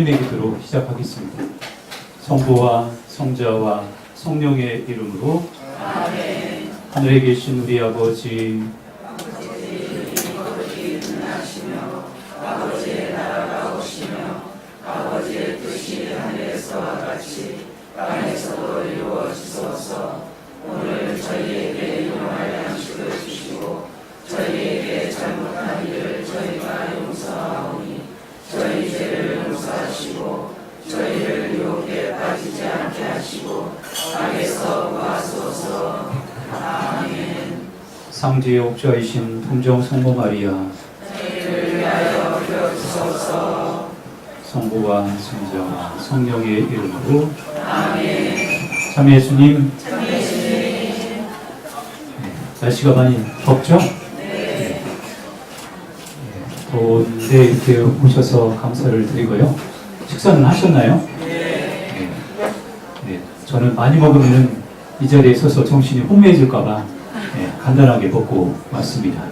주님의 기도로 시작하겠습니다. 성부와 성자와 성령의 이름으로 아멘. 하늘에 계신 우리 아버지, 아버지의 나라가 오시며 아버지의 뜻이 하늘에서와 같이 땅에서도 이루어지소서. 오늘 저희에게 일용할 양식을 주시고 저희에게 잘못한 일을 저희가 용서하오니 저희 죄를 용서하시고 저희를 유혹에 빠지지 않게 하시고 악에서 구하소서. 아멘. 상주의 옥좌이신 동정 성모 마리아, 저희를 위하여 기도하소서. 성부와 성자와 성령의 이름으로 아멘. 참 예수님, 날씨가 많이 덥죠? 네. 더운데 이렇게 오셔서 감사를 드리고요. 식사는 하셨나요? 네. 저는 많이 먹으면 이 자리에 서서 정신이 혼미해질까봐 간단하게 먹고 왔습니다.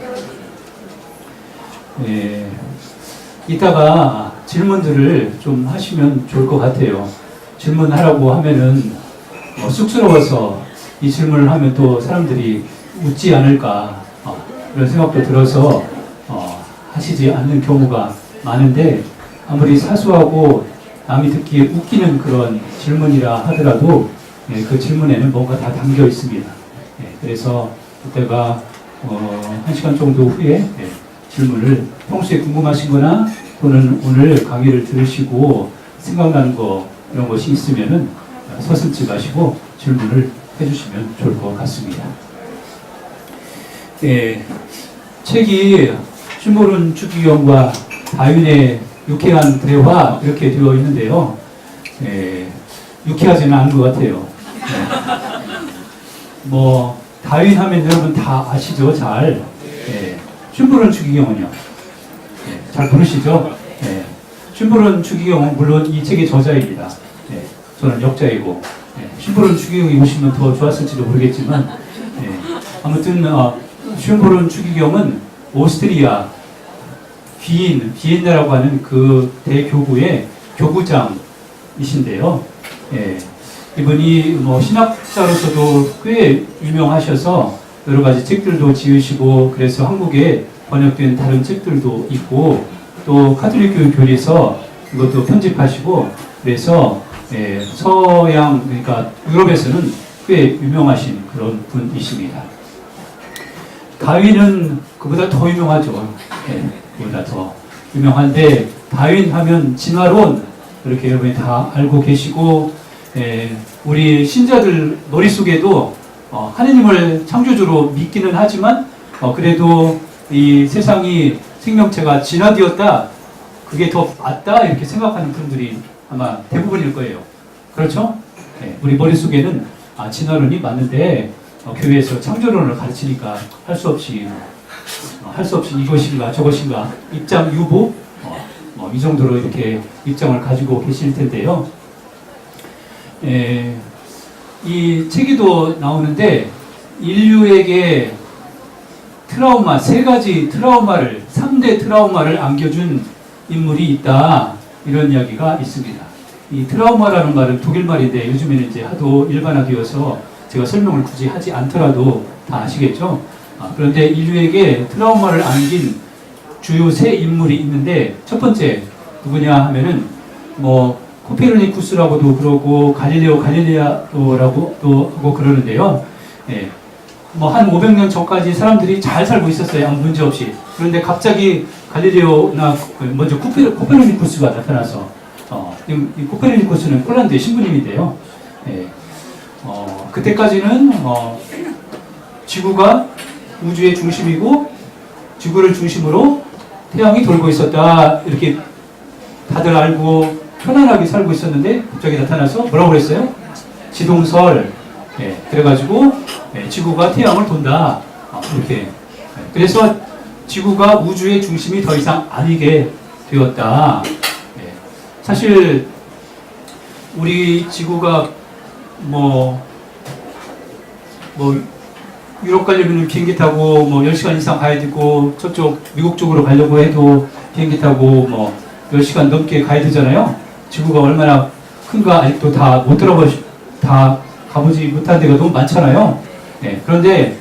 이따가 질문들을 좀 하시면 좋을 것 같아요. 질문하라고 하면은 쑥스러워서 이 질문을 하면 또 사람들이 웃지 않을까 이런 생각도 들어서 하시지 않는 경우가 많은데, 아무리 사소하고 남이 듣기에 웃기는 그런 질문이라 하더라도 그 질문에는 뭔가 다 담겨 있습니다. 그래서 이따가 1시간 정도 후에 질문을 평소에 궁금하신 거나 또는 오늘 강의를 들으시고 생각나는 거 이런 것이 있으면은 서슴지 마시고 질문을 해주시면 좋을 것 같습니다. 책이 슈모른 추기경과 다윈의 유쾌한 대화 이렇게 되어 있는데요. 유쾌하지는 않은 것 같아요. 다윈 하면 여러분 다 아시죠? 잘. 슈모른 추기경은요. 잘 부르시죠? 슈모른 추기경은 물론 이 책의 저자입니다. 저는 역자이고, 슈모른 추기경이 오시면 더 좋았을지도 모르겠지만, 아무튼 슈모른 추기경은 오스트리아 비엔나라고 하는 그 대교구의 교구장이신데요. 이분이 신학자로서도 꽤 유명하셔서 여러 가지 책들도 지으시고, 그래서 한국에 번역된 다른 책들도 있고, 또 카톨릭 교리에서 이것도 편집하시고, 그래서 서양, 그러니까 유럽에서는 꽤 유명하신 그런 분이십니다. 다윈은 그보다 더 유명하죠. 그보다 더 유명한데, 다윈 하면 진화론, 이렇게 여러분이 다 알고 계시고, 우리 신자들 머릿속에도 하느님을 창조주로 믿기는 하지만, 그래도 이 세상이 생명체가 진화되었다, 그게 더 맞다, 이렇게 생각하는 분들이 아마 대부분일 거예요. 그렇죠? 우리 머릿속에는 진화론이 맞는데, 교회에서 창조론을 가르치니까 할 수 없이 이것인가 저것인가 입장 유보 이 정도로 이렇게 입장을 가지고 계실 텐데요. 이 책에도 나오는데, 인류에게 트라우마, 3가지 트라우마를, 3대 트라우마를 안겨준 인물이 있다, 이런 이야기가 있습니다. 이 트라우마라는 말은 독일 말인데 요즘에는 이제 하도 일반화되어서 제가 설명을 굳이 하지 않더라도 다 아시겠죠? 그런데 인류에게 트라우마를 안긴 주요 3 인물이 있는데, 첫 번째 누구냐 하면은 코페르니쿠스라고도 그러고 갈릴레오라고도 하고 그러는데요. 한 500년 전까지 사람들이 잘 살고 있었어요. 아무 문제 없이. 그런데 갑자기 갈릴레오나 먼저 코페르니쿠스가 나타나서 이 코페르니쿠스는 폴란드의 신부님인데요. 그때까지는 지구가 우주의 중심이고 지구를 중심으로 태양이 돌고 있었다, 이렇게 다들 알고 편안하게 살고 있었는데, 갑자기 나타나서 뭐라고 그랬어요? 지동설. 그래가지고 지구가 태양을 돈다, 이렇게. 그래서 지구가 우주의 중심이 더 이상 아니게 되었다. 사실 우리 지구가 유럽 가려면 비행기 타고 10시간 이상 가야 되고, 저쪽 미국 쪽으로 가려고 해도 비행기 타고 10시간 넘게 가야 되잖아요. 지구가 얼마나 큰가 아직도 다 가보지 못한 데가 너무 많잖아요. 네, 그런데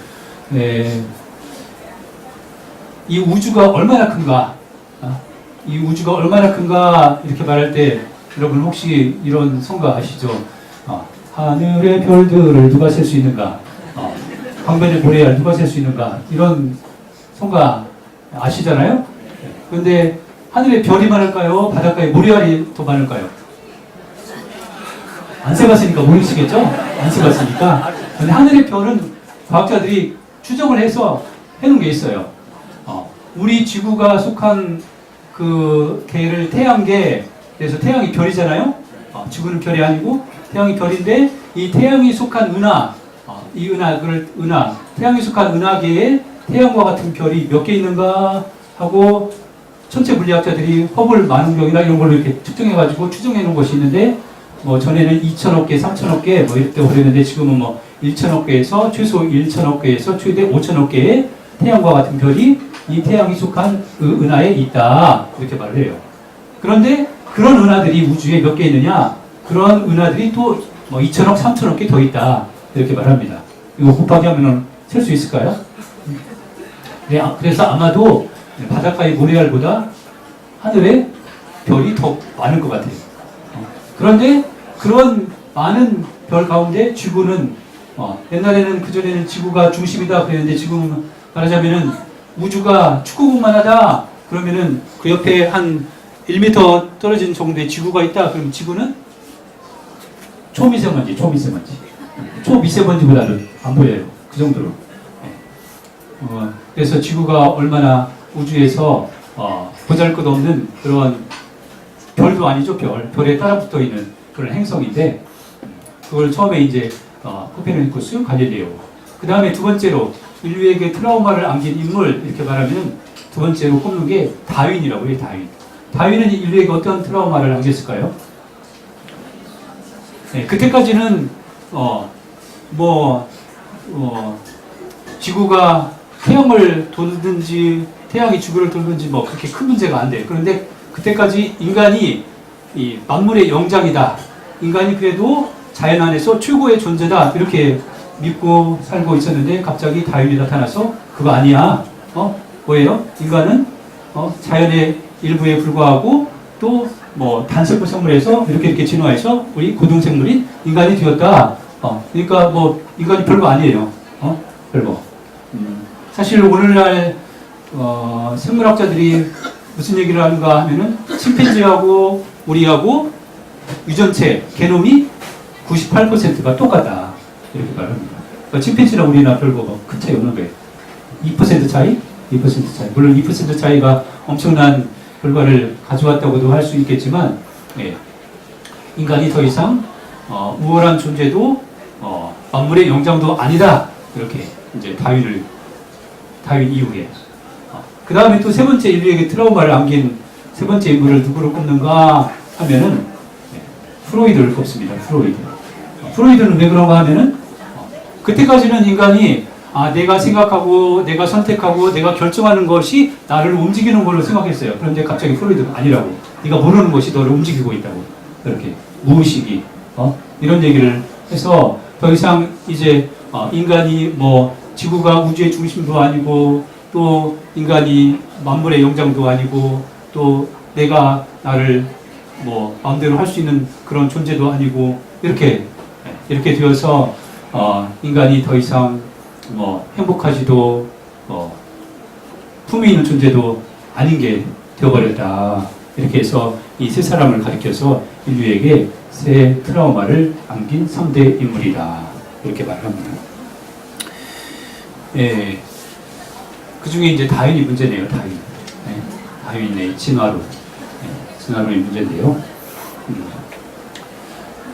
이 우주가 얼마나 큰가, 이 우주가 얼마나 큰가 이렇게 말할 때 여러분 혹시 이런 성가 아시죠? 하늘의 별들을 누가 셀 수 있는가? 광변의 모래알 누가 셀 수 있는가? 이런 성가 아시잖아요? 그런데 하늘에 별이 많을까요? 바닷가에 모래알이 더 많을까요? 안 세봤으니까 모르시겠죠? 안 세봤으니까. 근데 하늘의 별은 과학자들이 추정을 해서 해놓은 게 있어요. 우리 지구가 속한 그 개를 태양계, 그래서 태양이 별이잖아요? 지구는 별이 아니고 태양이 별인데 이 태양이 속한 태양이 속한 은하계에 태양과 같은 별이 몇 개 있는가 하고 천체 물리학자들이 허블 만원경이나 이런 걸로 이렇게 측정해가지고 추정해 놓은 것이 있는데 뭐 전에는 2천억 개, 3천억 개 뭐 이때 그랬는데 지금은 뭐 1천억 개에서 최소 1천억 개에서 최대 5천억 개의 태양과 같은 별이 이 태양이 속한 그 은하에 있다 이렇게 말을 해요. 그런데 그런 은하들이 우주에 몇 개 있느냐? 그런 은하들이 또 뭐 2천억, 3천억 개 더 있다 이렇게 말합니다. 이거 곱하기 하면은 셀 수 있을까요? 네, 그래서 아마도 바닷가의 모래알보다 하늘에 별이 더 많을 것 같아요. 그런데 그런 많은 별 가운데 지구는 옛날에는 그전에는 지구가 중심이다 그랬는데 지금 말하자면은 우주가 축구공만 하다 그러면은 그 옆에 한 1m 떨어진 정도의 지구가 있다 그러면 지구는 초미세먼지보다는 안 보여요. 그 정도로. 그래서 지구가 얼마나 우주에서 보잘것없는 그런 별도 아니죠. 별에 따라붙어 있는 그런 행성인데 그걸 처음에 이제 코페르니쿠스, 갈릴레오. 그 다음에 두 번째로 인류에게 트라우마를 안긴 인물 이렇게 말하면 두 번째로 꼽는 게 다윈이라고 해요. 다윈은 인류에게 어떤 트라우마를 안겼을까요? 네, 그때까지는 지구가 태양을 돌든지 태양이 지구를 돌든지 뭐 그렇게 큰 문제가 안 돼. 그런데 그때까지 인간이 이 만물의 영장이다. 인간이 그래도 자연 안에서 최고의 존재다. 이렇게 믿고 살고 있었는데 갑자기 다윈이 나타나서 그거 아니야. 뭐예요? 인간은 자연의 일부에 불과하고 또 뭐 단세포 생물에서 이렇게 진화해서 우리 고등생물인 인간이 되었다. 그러니까 뭐 인간이 별거 아니에요. 별거. 사실 오늘날 생물학자들이 무슨 얘기를 하는가 하면은 침팬지하고 우리하고 유전체 게놈이 98%가 똑같다 이렇게 말합니다. 그러니까 침팬지랑 우리나 별거 큰 차이 없는 거예요. 2% 차이? 2% 차이. 물론 2% 차이가 엄청난 결과를 가져왔다고도 할 수 있겠지만, 인간이 더 이상 우월한 존재도 만물의 영장도 아니다. 이렇게 이제 다윈 이후에. 그 다음에 또 세 번째 인류에게 트라우마를 안긴 세 번째 인물을 누구를 꼽는가 하면은 프로이드를 꼽습니다. 프로이드는 왜 그런가 하면은 그때까지는 인간이 내가 생각하고 내가 선택하고 내가 결정하는 것이 나를 움직이는 걸로 생각했어요. 그런데 갑자기 프로이드는 아니라고. 네가 모르는 것이 너를 움직이고 있다고. 그렇게 무의식이 이런 얘기를 해서 더 이상 이제 인간이 뭐 지구가 우주의 중심도 아니고 또 인간이 만물의 영장도 아니고 또 내가 나를 뭐 마음대로 할 수 있는 그런 존재도 아니고 이렇게 되어서 인간이 더 이상 뭐 행복하지도 품위 있는 존재도 아닌 게 되어버렸다. 이렇게 해서 이 세 사람을 가리켜서 인류에게 새 트라우마를 안긴 3대 인물이다. 이렇게 말을 합니다. 그 중에 이제 다윈이 문제네요. 다윈의 진화론이 문제인데요.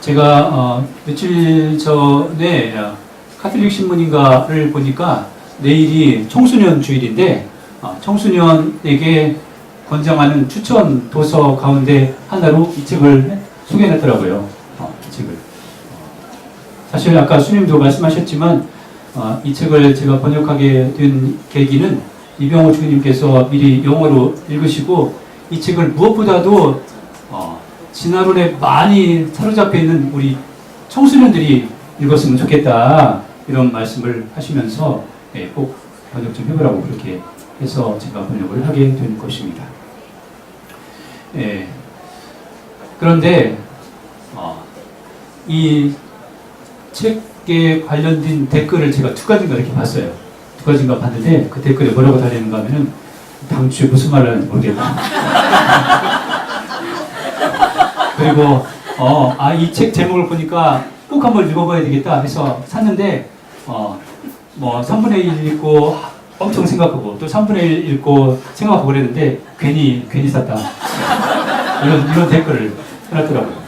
제가 며칠 전에 카톨릭 신문인가를 보니까 내일이 청소년 주일인데 청소년에게 권장하는 추천 도서 가운데 하나로 이 책을 소개해놨더라고요. 이 책을. 사실 아까 수님도 말씀하셨지만 이 책을 제가 번역하게 된 계기는 이병호 주님께서 미리 영어로 읽으시고 이 책을 무엇보다도 진화론에 많이 사로잡혀 있는 우리 청소년들이 읽었으면 좋겠다. 이런 말씀을 하시면서 꼭 번역 좀 해보라고 그렇게 해서 제가 번역을 하게 된 것입니다. 그런데 이 책에 관련된 댓글을 제가 두 가지인가 이렇게 봤어요. 두 가지인가 봤는데 그 댓글에 뭐라고 달리는가 하면은 당초에 무슨 말을 하는지 모르겠다. 그리고 이 책 제목을 보니까 꼭 한번 읽어봐야 되겠다 해서 샀는데 뭐 3분의 1 읽고 엄청 생각하고 또 3분의 1 읽고 생각하고 그랬는데 괜히 샀다. 이런 댓글을 해놨더라고요.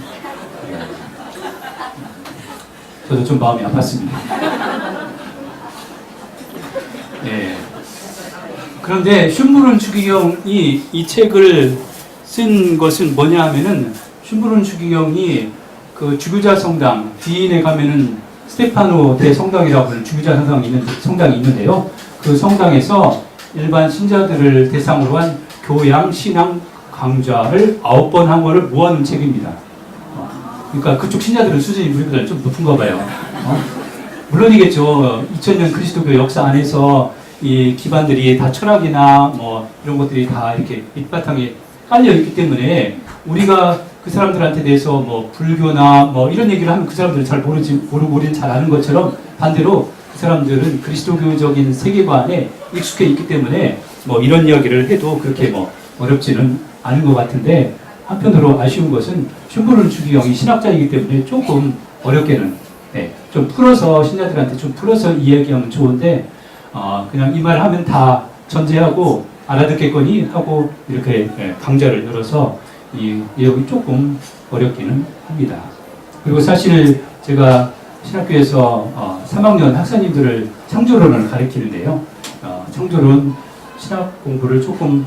저도 좀 마음이 아팠습니다. 그런데 슌부른 추기경이 이 책을 쓴 것은 뭐냐 하면은 슌부른 추기경이 그 주교자 성당 뒤인에 가면은 스테파노 대성당이라고 하는 주교자 성당이 있는데요. 그 성당에서 일반 신자들을 대상으로 한 교양 신앙 강좌를 9번 한 거를 모아놓은 책입니다. 그러니까 그쪽 신자들은 수준이 우리보다 좀 높은가 봐요. 물론이겠죠. 2000년 그리스도교 역사 안에서 이 기반들이 다 철학이나 뭐 이런 것들이 다 이렇게 밑바탕에 깔려 있기 때문에 우리가 그 사람들한테 대해서 뭐 불교나 뭐 이런 얘기를 하면 그 사람들은 잘 모르고 우리는 잘 아는 것처럼 반대로 그 사람들은 그리스도교적인 세계관에 익숙해 있기 때문에 뭐 이런 이야기를 해도 그렇게 뭐 어렵지는 않은 것 같은데 한편으로 아쉬운 것은 슌부른 추기경이 신학자이기 때문에 조금 어렵게는 좀 풀어서 신자들한테 좀 풀어서 이야기하면 좋은데 그냥 이 말 하면 다 전제하고 알아듣겠거니 하고 이렇게 강좌를 열어서 이 내용이 조금 어렵기는 합니다. 그리고 사실 제가 신학교에서 3학년 학사님들을 창조론을 가르치는데요. 창조론 신학 공부를 조금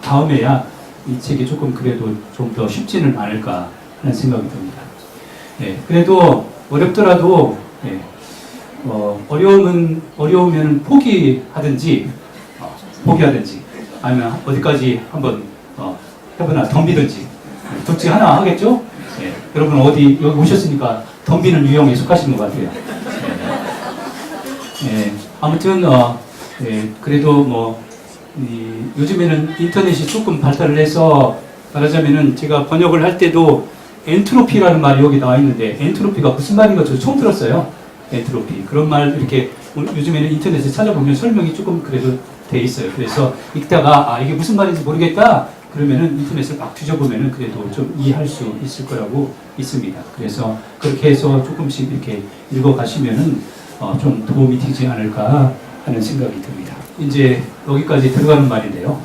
다음에야 이 책이 조금 그래도 좀 더 쉽지는 않을까 하는 생각이 듭니다. 그래도 어렵더라도 어려우면 포기하든지 아니면 어디까지 한번 해보나 덤비든지 둘 중에 하나 하겠죠? 여러분 어디 여기 오셨으니까 덤비는 유형에 속하신 것 같아요. 아무튼 그래도 뭐 요즘에는 인터넷이 조금 발달을 해서 말하자면은 제가 번역을 할 때도 엔트로피라는 말이 여기 나와 있는데 엔트로피가 무슨 말인가 저 처음 들었어요. 엔트로피 그런 말 이렇게 요즘에는 인터넷에 찾아보면 설명이 조금 그래도 돼 있어요. 그래서 읽다가 이게 무슨 말인지 모르겠다 그러면은 인터넷을 막 뒤져보면은 그래도 좀 이해할 수 있을 거라고 있습니다. 그래서 그렇게 해서 조금씩 이렇게 읽어가시면은 좀 도움이 되지 않을까 하는 생각이 듭니다. 이제 여기까지 들어가는 말인데요.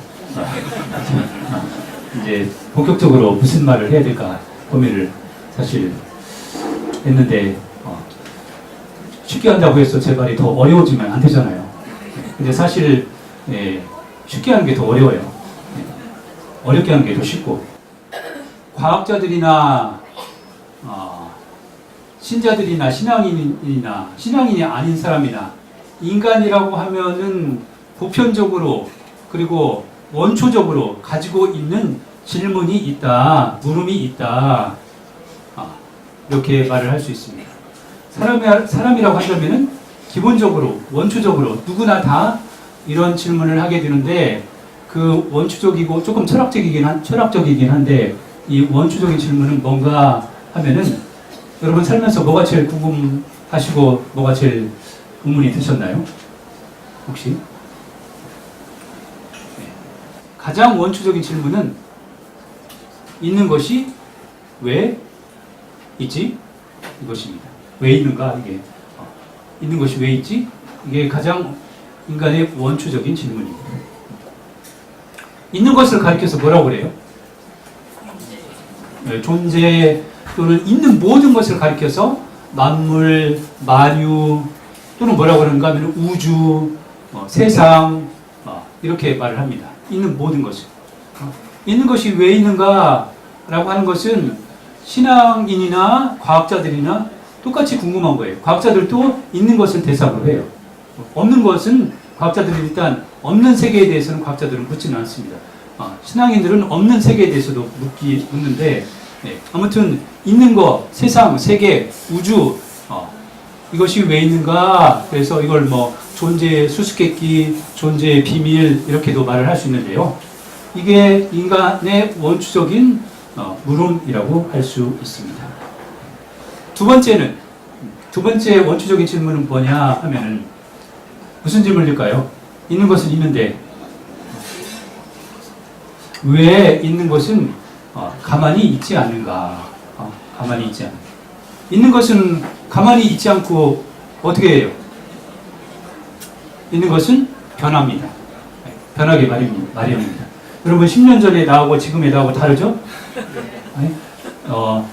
이제 본격적으로 무슨 말을 해야 될까 고민을 사실 했는데 쉽게 한다고 해서 제 말이 더 어려워지면 안 되잖아요. 근데 사실 쉽게 하는 게 더 어려워요. 어렵게 하는 게 더 쉽고 과학자들이나 신자들이나 신앙인이 아닌 사람이나 인간이라고 하면은 보편적으로 그리고 원초적으로 가지고 있는 질문이 있다, 물음이 있다 이렇게 말을 할 수 있습니다. 사람이라고 하려면은 기본적으로 원초적으로 누구나 다 이런 질문을 하게 되는데 그 원초적이고 조금 철학적이긴 한데 이 원초적인 질문은 뭔가 하면은 여러분 살면서 뭐가 제일 궁금하시고 뭐가 제일 의문이 드셨나요? 혹시? 가장 원초적인 질문은 있는 것이 왜 있지? 이것입니다. 왜 있는가? 이게 있는 것이 왜 있지? 이게 가장 인간의 원초적인 질문입니다. 있는 것을 가리켜서 뭐라고 그래요? 존재 또는 있는 모든 것을 가리켜서 만물, 만유 또는 뭐라고 그러는가 하면 우주, 세상 이렇게 말을 합니다. 있는 모든 것을. 있는 것이 왜 있는가 라고 하는 것은 신앙인이나 과학자들이나 똑같이 궁금한 거예요. 과학자들도 있는 것을 대상으로 해요. 없는 것은 과학자들은 일단 없는 세계에 대해서는 과학자들은 묻지는 않습니다. 신앙인들은 없는 세계에 대해서도 묻는데 네, 아무튼 있는 거, 세상, 세계, 우주 이것이 왜 있는가? 그래서 이걸 뭐 존재의 수수께끼, 존재의 비밀 이렇게도 말을 할 수 있는데요. 이게 인간의 원초적인 물음이라고 할 수 있습니다. 두 번째 원초적인 질문은 뭐냐 하면은 무슨 질문일까요? 있는 것은 있는데 왜 있는 것은 가만히 있지 않는가? 가만히 있지 않는가? 있는 것은 가만히 있지 않고 어떻게 해요? 있는 것은 변합니다. 변하게 마련입니다. 여러분 10년 전에 나하고 지금의 나하고 다르죠?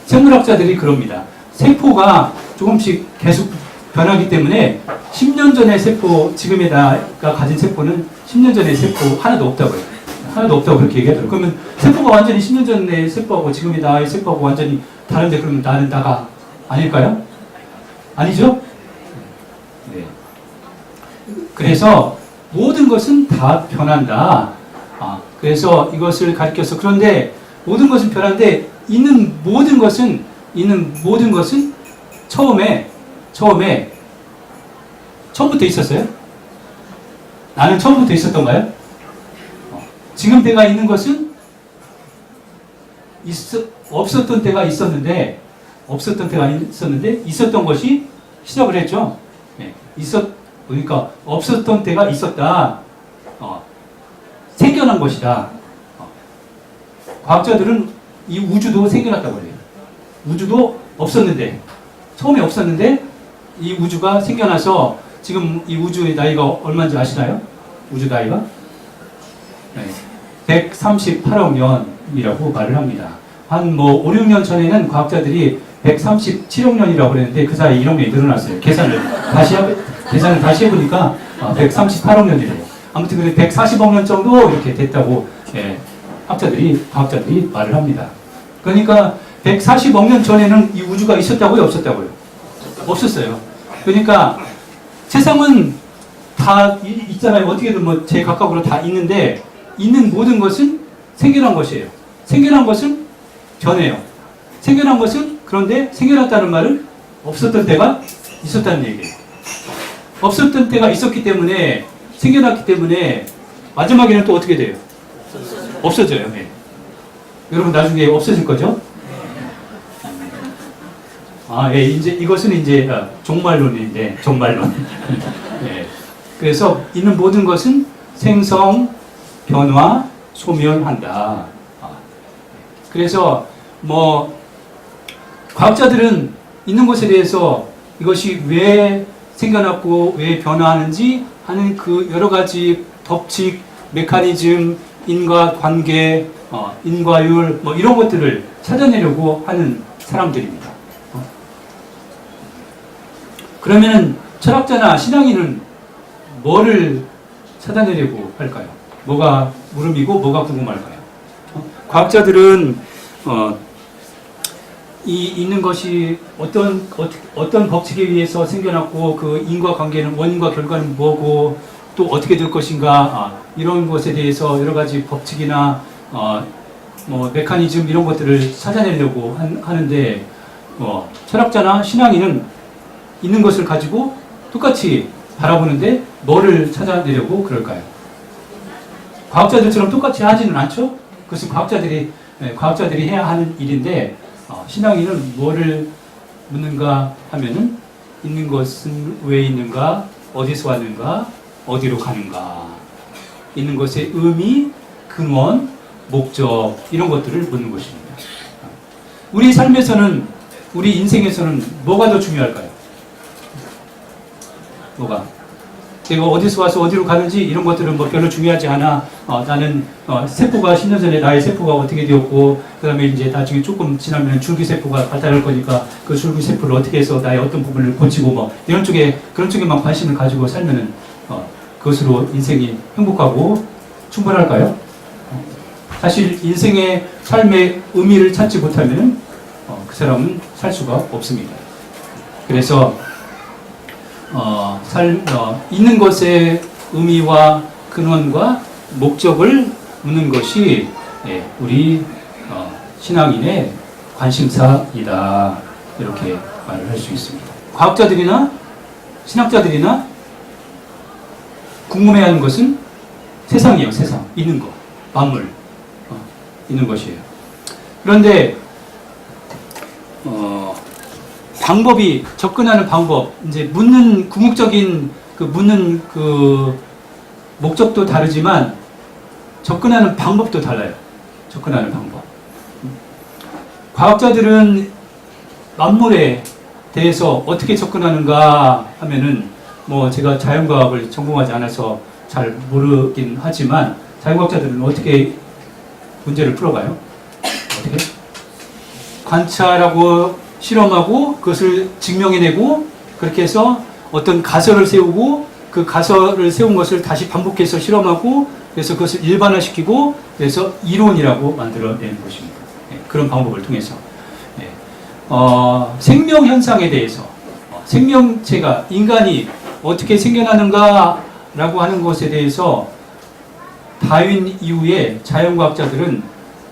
생물학자들이 그럽니다. 세포가 조금씩 계속 변하기 때문에 10년 전의 세포, 지금의 나가 가진 세포는 10년 전의 세포 하나도 없다고 해요. 하나도 없다고 그렇게 얘기하더라고요. 그러면 세포가 완전히 10년 전의 세포하고 지금의 나의 세포하고 완전히 다른데 그러면 나는 나가 아닐까요? 아니죠? 네. 그래서 모든 것은 다 변한다. 그래서 이것을 가리켜서 그런데 모든 것은 변한데 있는 모든 것은 처음부터 있었어요? 나는 처음부터 있었던가요? 지금 내가 있는 것은 없었던 때가 있었는데 있었던 것이 시작을 했죠. 네. 그러니까 없었던 때가 있었다. 생겨난 것이다. 과학자들은 이 우주도 생겨났다고 해요. 우주도 처음에 없었는데 이 우주가 생겨나서 지금 이 우주의 나이가 얼마인지 아시나요? 우주 나이가? 네. 138억 년이라고 말을 합니다. 한 5, 6년 전에는 과학자들이 137억 년이라고 그랬는데 그 사이에 1억 년이 늘어났어요. 계산을 다시 해보니까 138억 년이래요. 아무튼 그래 140억 년 정도 이렇게 됐다고 과학자들이 말을 합니다. 그러니까 140억 년 전에는 이 우주가 있었다고요? 없었다고요? 없었어요. 그러니까 세상은 다 있잖아요. 어떻게든 뭐 제 각각으로 다 있는데 있는 모든 것은 생겨난 것이에요. 생겨난 것은 변해요. 생겨난 것은 그런데 생겨났다는 말은 없었던 때가 있었다는 얘기예요. 없었던 때가 있었기 때문에 생겨났기 때문에 마지막에는 또 어떻게 돼요? 없어져요. 네. 여러분 나중에 없어질 거죠? 예, 이제 이것은 이제 종말론인데 종말론. 네. 그래서 있는 모든 것은 생성, 변화, 소멸한다. 그래서 뭐 과학자들은 있는 것에 대해서 이것이 왜 생겨났고 왜 변화하는지 하는 그 여러 가지 법칙, 메커니즘, 인과관계, 인과율 뭐 이런 것들을 찾아내려고 하는 사람들입니다. 그러면은 철학자나 신앙인은 뭐를 찾아내려고 할까요? 뭐가 물음이고 뭐가 궁금할까요? 과학자들은 이 있는 것이 어떤 법칙에 의해서 생겨났고 그 인과관계는 원인과 결과는 뭐고 또 어떻게 될 것인가 이런 것에 대해서 여러 가지 법칙이나 뭐 메커니즘 이런 것들을 찾아내려고 하는데 철학자나 신앙인은 있는 것을 가지고 똑같이 바라보는데 뭐를 찾아내려고 그럴까요? 과학자들처럼 똑같이 하지는 않죠? 그것은 과학자들이 해야 하는 일인데 신앙인은 뭐를 묻는가 하면은 있는 것은 왜 있는가, 어디서 왔는가, 어디로 가는가, 있는 것의 의미, 근원, 목적 이런 것들을 묻는 것입니다. 우리 삶에서는 우리 인생에서는 뭐가 더 중요할까요? 뭐가? 내가 어디서 와서 어디로 가는지 이런 것들은 뭐 별로 중요하지 않아. 나는 세포가 10년 전에 나의 세포가 어떻게 되었고 그 다음에 이제 나중에 조금 지나면 줄기세포가 발달할 거니까 그 줄기세포를 어떻게 해서 나의 어떤 부분을 고치고 뭐 이런 그런 쪽에만 관심을 가지고 살면은 그것으로 인생이 행복하고 충분할까요? 사실 인생의 삶의 의미를 찾지 못하면은 그 사람은 살 수가 없습니다. 그래서 있는 것의 의미와 근원과 목적을 묻는 것이 우리 신앙인의 관심사이다. 이렇게 말을 할 수 있습니다. 과학자들이나 신학자들이나 궁금해하는 것은 세상이에요. 세상. 있는 거. 만물. 있는 것이에요. 그런데 방법이 접근하는 방법, 이제 묻는 궁극적인 묻는 목적도 다르지만 접근하는 방법도 달라요. 접근하는 방법. 과학자들은 만물에 대해서 어떻게 접근하는가 하면은 뭐 제가 자연과학을 전공하지 않아서 잘 모르긴 하지만 자연과학자들은 어떻게 문제를 풀어가요? 어떻게? 관찰하고 실험하고 그것을 증명해내고 그렇게 해서 어떤 가설을 세우고 그 가설을 세운 것을 다시 반복해서 실험하고 그래서 그것을 일반화시키고 그래서 이론이라고 만들어내는 것입니다. 그런 방법을 통해서 생명 현상에 대해서 생명체가 인간이 어떻게 생겨나는가 라고 하는 것에 대해서 다윈 이후에 자연과학자들은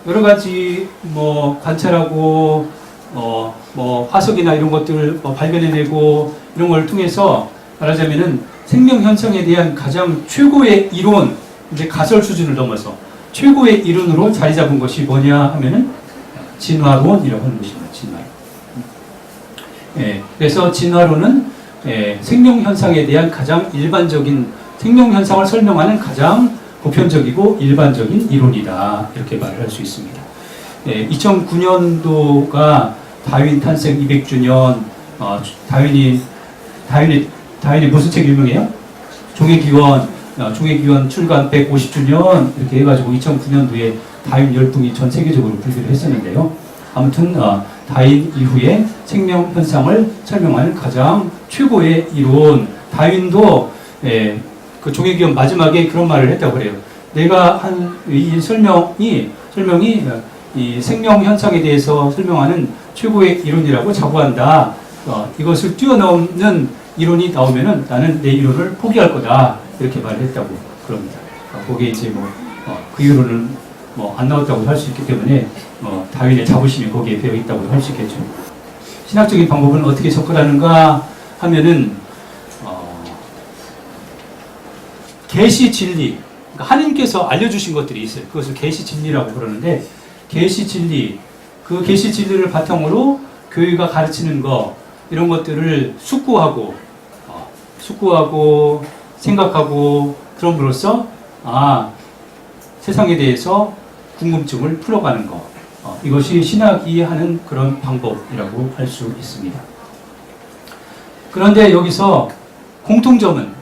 여러 가지 뭐 관찰하고 뭐 화석이나 이런 것들을 발견해내고 이런 걸 통해서 말하자면은 생명 현상에 대한 가장 최고의 이론, 이제 가설 수준을 넘어서 최고의 이론으로 자리 잡은 것이 뭐냐 하면은 진화론이라고 하는 것입니다. 진화론. 그래서 진화론은 생명 현상에 대한 가장 일반적인 생명 현상을 설명하는 가장 보편적이고 일반적인 이론이다. 이렇게 말을 할 수 있습니다. 2009년도가 다윈 탄생 200주년, 다윈의 무슨 책 유명해요? 종의기원 출간 150주년 이렇게 해가지고 2009년도에 다윈 열풍이 전 세계적으로 불기를 했었는데요. 아무튼 다윈 이후에 생명 현상을 설명하는 가장 최고의 이론. 다윈도 그 종의기원 마지막에 그런 말을 했다고 그래요. 내가 한 이 설명이 이 생명 현상에 대해서 설명하는 최고의 이론이라고 자부한다. 이것을 뛰어넘는 이론이 나오면은 나는 내 이론을 포기할 거다. 이렇게 말을 했다고 그럽니다. 거기에 이제 그 이론은 안 나왔다고 할 수 있기 때문에 다윈의 자부심이 거기에 배어 있다고 할 수 있겠죠. 신학적인 방법은 어떻게 접근하는가 하면은 계시 진리, 그러니까 하나님께서 알려주신 것들이 있어요. 그것을 계시 진리라고 그러는데 계시 진리, 그 계시 진리를 바탕으로 교회가 가르치는 거 이런 것들을 숙고하고 생각하고 그럼으로써 세상에 대해서 궁금증을 풀어가는 것, 이것이 신학이 하는 그런 방법이라고 할 수 있습니다. 그런데 여기서 공통점은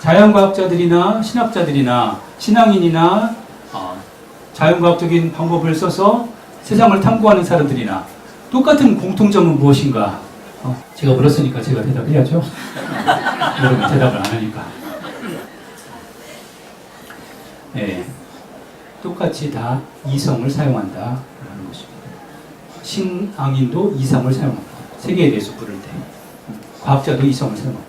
자연과학자들이나 신학자들이나 신앙인이나 자연과학적인 방법을 써서 세상을 탐구하는 사람들이나 똑같은 공통점은 무엇인가? 제가 물었으니까 제가 대답해야죠. 여러분 대답을 안 하니까. 똑같이 다 이성을 사용한다라는 것입니다. 신앙인도 이성을 사용한다. 세계에 대해서 부를 때. 과학자도 이성을 사용한다.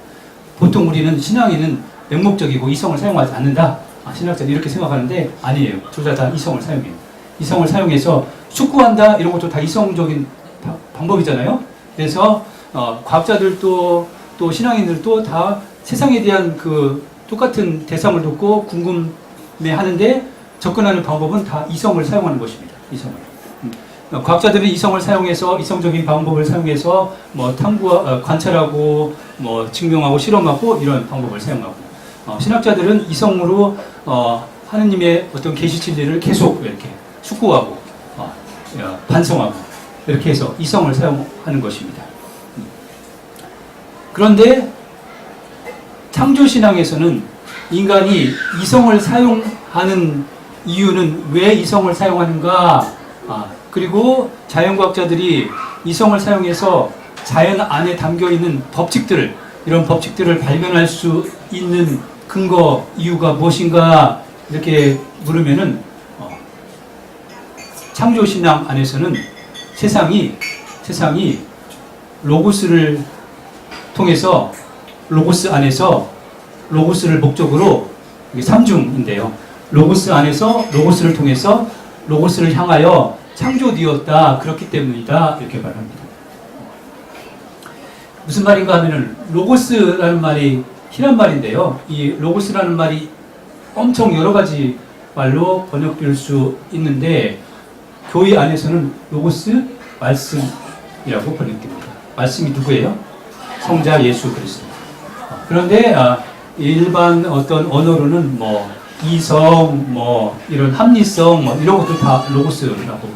보통 우리는 신앙인은 맹목적이고 이성을 사용하지 않는다. 신학자는 이렇게 생각하는데 아니에요. 둘 다 이성을 사용해요. 이성을 사용해서 숙고한다 이런 것도 다 이성적인 방법이잖아요. 그래서 과학자들도 또 신앙인들도 다 세상에 대한 그 똑같은 대상을 놓고 궁금해하는데 접근하는 방법은 다 이성을 사용하는 것입니다. 이성을. 과학자들은 이성을 사용해서 이성적인 방법을 사용해서 관찰하고 증명하고 실험하고 이런 방법을 사용하고 신학자들은 이성으로 하느님의 어떤 계시 진리를 계속 이렇게 숙고하고 반성하고 이렇게 해서 이성을 사용하는 것입니다. 그런데 창조신앙에서는 인간이 이성을 사용하는 이유는 왜 이성을 사용하는가? 그리고 자연과학자들이 이성을 사용해서 자연 안에 담겨있는 법칙들을, 이런 법칙들을 발견할 수 있는 근거, 이유가 무엇인가? 이렇게 물으면은 창조신앙 안에서는 세상이 로고스를 통해서 로고스 안에서 로고스를 목적으로 이게 삼중인데요. 로고스 안에서 로고스를 통해서 로고스를 향하여 창조되었다. 그렇기 때문이다. 이렇게 말합니다. 무슨 말인가 하면은 로고스라는 말이 히란 말인데요. 이 로고스라는 말이 엄청 여러 가지 말로 번역될 수 있는데 교회 안에서는 로고스 말씀이라고 번역됩니다. 말씀이 누구예요? 성자 예수 그리스도. 그런데 일반 어떤 언어로는 뭐 이성, 뭐 이런 합리성, 뭐 이런 것도 다 로고스라고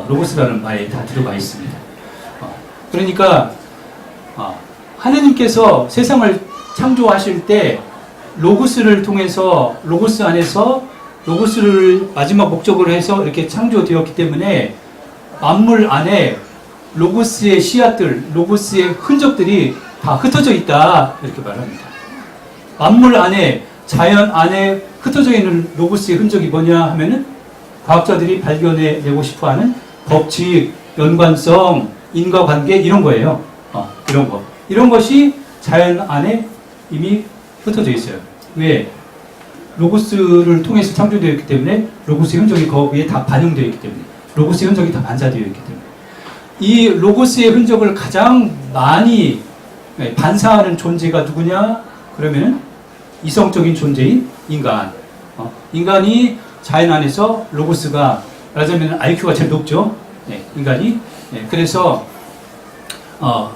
로고스라는 말에 다 들어가 있습니다. 그러니까 하느님께서 세상을 창조하실 때 로고스를 통해서 로고스 안에서 로고스를 마지막 목적으로 해서 이렇게 창조되었기 때문에 만물 안에 로고스의 씨앗들, 로고스의 흔적들이 다 흩어져 있다 이렇게 말합니다. 만물 안에 자연 안에 흩어져 있는 로고스의 흔적이 뭐냐 하면은 과학자들이 발견해내고 싶어하는 법칙, 연관성, 인과관계 이런 거예요. 이런 거. 이런 것이 자연 안에 이미 흩어져 있어요. 왜? 로고스를 통해서 창조되었기 때문에 로고스의 흔적이 거기에 다 반영되어 있기 때문에 로고스의 흔적이 다 반사되어 있기 때문에 이 로고스의 흔적을 가장 많이 반사하는 존재가 누구냐? 그러면은 이성적인 존재인 인간. 인간이 자연 안에서 로고스가 말하자면 IQ가 제일 높죠. 네, 인간이. 네, 그래서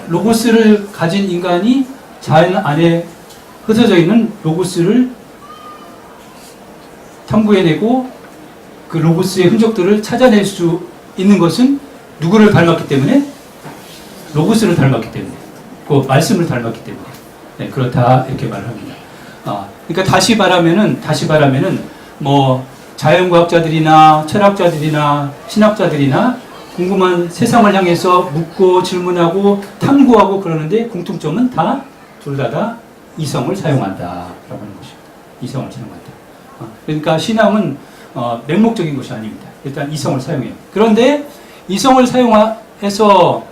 로고스를 가진 인간이 자연 안에 흩어져 있는 로고스를 탐구해내고 그 로고스의 흔적들을 찾아낼 수 있는 것은 누구를 닮았기 때문에? 로고스를 닮았기 때문에. 그 말씀을 닮았기 때문에. 네, 그렇다 이렇게 말합니다. 그러니까 다시 말하면은 뭐 자연과학자들이나 철학자들이나 신학자들이나 궁금한 세상을 향해서 묻고 질문하고 탐구하고 그러는데 공통점은 다 둘 다 이성을 사용한다라고 하는 것입니다. 이성을 사용한다. 그러니까 신앙은 맹목적인 것이 아닙니다. 일단 이성을 사용해요. 그런데 이성을 사용해서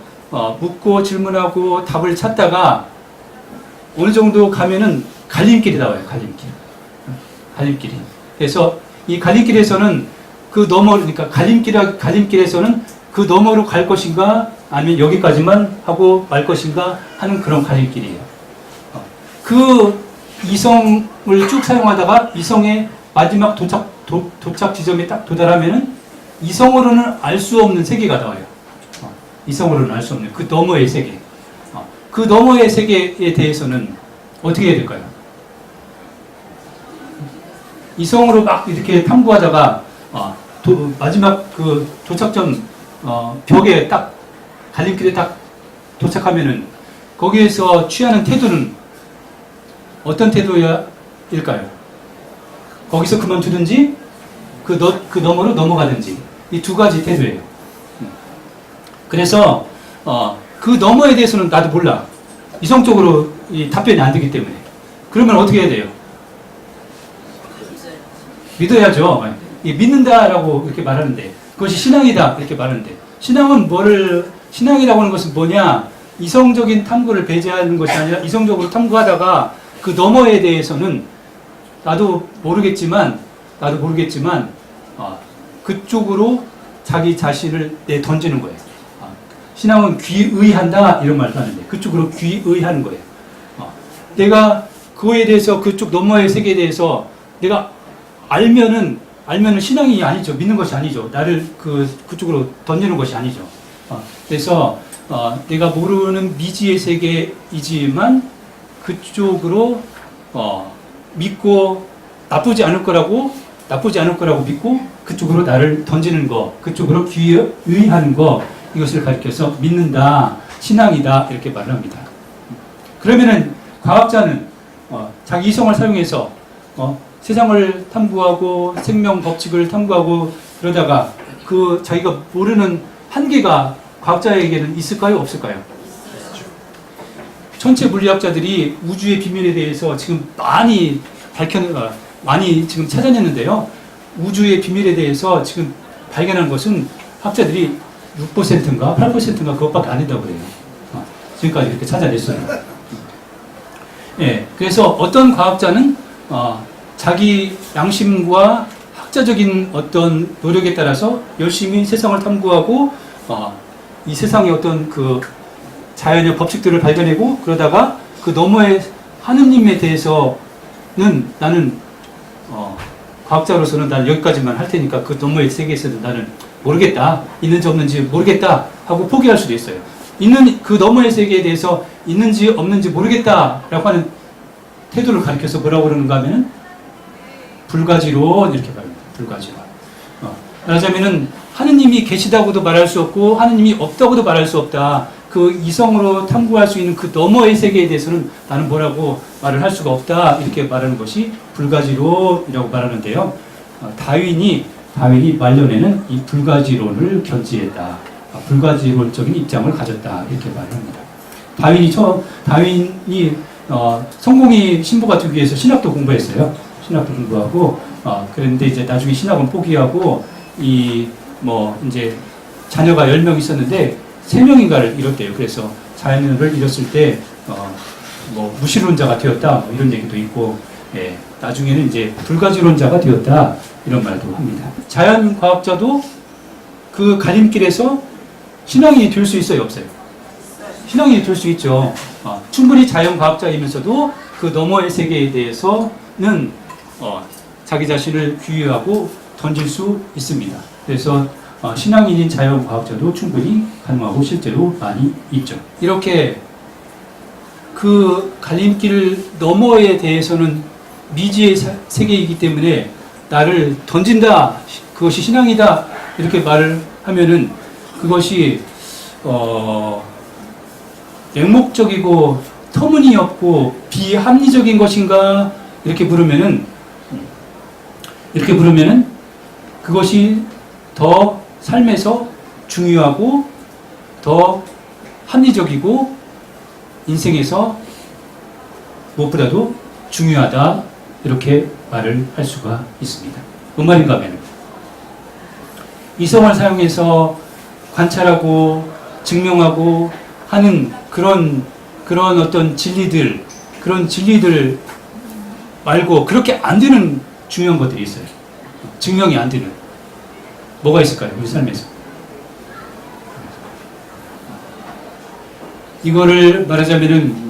묻고 질문하고 답을 찾다가 어느 정도 가면은 갈림길이 나와요. 갈림길이. 그래서 이 갈림길에서는 그러니까 갈림길에서는 그 너머로 갈 것인가 아니면 여기까지만 하고 말 것인가 하는 그런 갈림길이에요. 그 이성을 쭉 사용하다가 이성의 마지막 도착 지점에 딱 도달하면은 이성으로는 알 수 없는 세계가 나와요. 이성으로는 알 수 없는 그 너머의 세계. 그 너머의 세계에 대해서는 어떻게 해야 될까요? 이성으로 막 이렇게 탐구하다가 마지막 그 도착점 벽에 딱 갈림길에 딱 도착하면은 거기에서 취하는 태도는 어떤 태도일까요? 거기서 그만두든지 그 너머로 넘어가든지 이 두 가지 태도예요. 그래서 그 너머에 대해서는 나도 몰라. 이성적으로 이 답변이 안 되기 때문에. 그러면 어떻게 해야 돼요? 믿어야죠. 믿는다라고 이렇게 말하는데 그것이 신앙이다 이렇게 말하는데 신앙이라고 하는 것은 뭐냐? 이성적인 탐구를 배제하는 것이 아니라 이성적으로 탐구하다가 그 너머에 대해서는 나도 모르겠지만 그쪽으로 자기 자신을 던지는 거예요. 신앙은 귀의한다 이런 말도 하는데 그쪽으로 귀의하는 거예요. 내가 그거에 대해서 그쪽 너머의 세계에 대해서 내가 알면은 신앙이 아니죠. 믿는 것이 아니죠. 나를 그쪽으로 던지는 것이 아니죠. 그래서 내가 모르는 미지의 세계이지만 그쪽으로 믿고 나쁘지 않을 거라고 믿고 그쪽으로 나를 던지는 거, 그쪽으로 귀의하는 거 이것을 가리켜서 믿는다, 신앙이다 이렇게 말을 합니다. 그러면은 과학자는 자기 이성을 사용해서 세상을 탐구하고 생명 법칙을 탐구하고 그러다가 그 자기가 모르는 한계가 과학자에게는 있을까요? 없을까요? 천체 물리학자들이 우주의 비밀에 대해서 지금 많이 지금 찾아냈는데요. 우주의 비밀에 대해서 지금 발견한 것은 학자들이 6%인가 8%인가 그것밖에 안 된다고 그래요. 지금까지 이렇게 찾아냈어요. 예, 그래서 어떤 과학자는 자기 양심과 학자적인 어떤 노력에 따라서 열심히 세상을 탐구하고 이 세상의 어떤 그 자연의 법칙들을 발견하고 그러다가 그 너머의 하느님에 대해서는 나는 과학자로서는 나는 여기까지만 할 테니까 그 너머의 세계에서는 나는 모르겠다. 있는지 없는지 모르겠다 하고 포기할 수도 있어요. 있는 그 너머의 세계에 대해서 있는지 없는지 모르겠다라고 하는 태도를 가리켜서 뭐라고 그러는가 하면은 불가지론 이렇게 말합니다. 불가지론. 말하자면은 하느님이 계시다고도 말할 수 없고 하느님이 없다고도 말할 수 없다. 그 이성으로 탐구할 수 있는 그 너머의 세계에 대해서는 나는 뭐라고 말을 할 수가 없다. 이렇게 말하는 것이 불가지론이라고 말하는데요. 다윈이 말년에는 이 불가지론을 견지했다. 불가지론적인 입장을 가졌다. 이렇게 말을 합니다. 다윈이 성공이 신부가 되기 위해서 신학도 공부했어요. 신학도 공부하고 그런데 이제 나중에 신학은 포기하고 이제 자녀가 10명 있었는데 3명인가를 잃었대요. 그래서 자녀를 잃었을 때 무신론자가 되었다 이런 얘기도 있고 나중에는 이제 불가지론자가 되었다 이런 말도 합니다. 자연과학자도 그 갈림길에서 신앙인이 될 수 있어요, 없어요? 신앙인이 될 수 있죠. 충분히 자연과학자이면서도 그 너머의 세계에 대해서는 자기 자신을 귀유하고 던질 수 있습니다. 그래서 신앙인인 자연과학자도 충분히 가능하고 실제로 많이 있죠. 이렇게 그 갈림길 너머에 대해서는 미지의 세계이기 때문에 나를 던진다, 그것이 신앙이다 이렇게 말을 하면은 그것이 맹목적이고 터무니없고 비합리적인 것인가 이렇게 부르면은 그것이 더 삶에서 중요하고 더 합리적이고 인생에서 무엇보다도 중요하다 이렇게 말을 할 수가 있습니다. 뭔 말인가 하면 이성을 사용해서 관찰하고 증명하고 하는 그런 어떤 진리들 말고 그렇게 안 되는 중요한 것들이 있어요. 증명이 안 되는 뭐가 있을까요? 우리 삶에서 이거를 말하자면은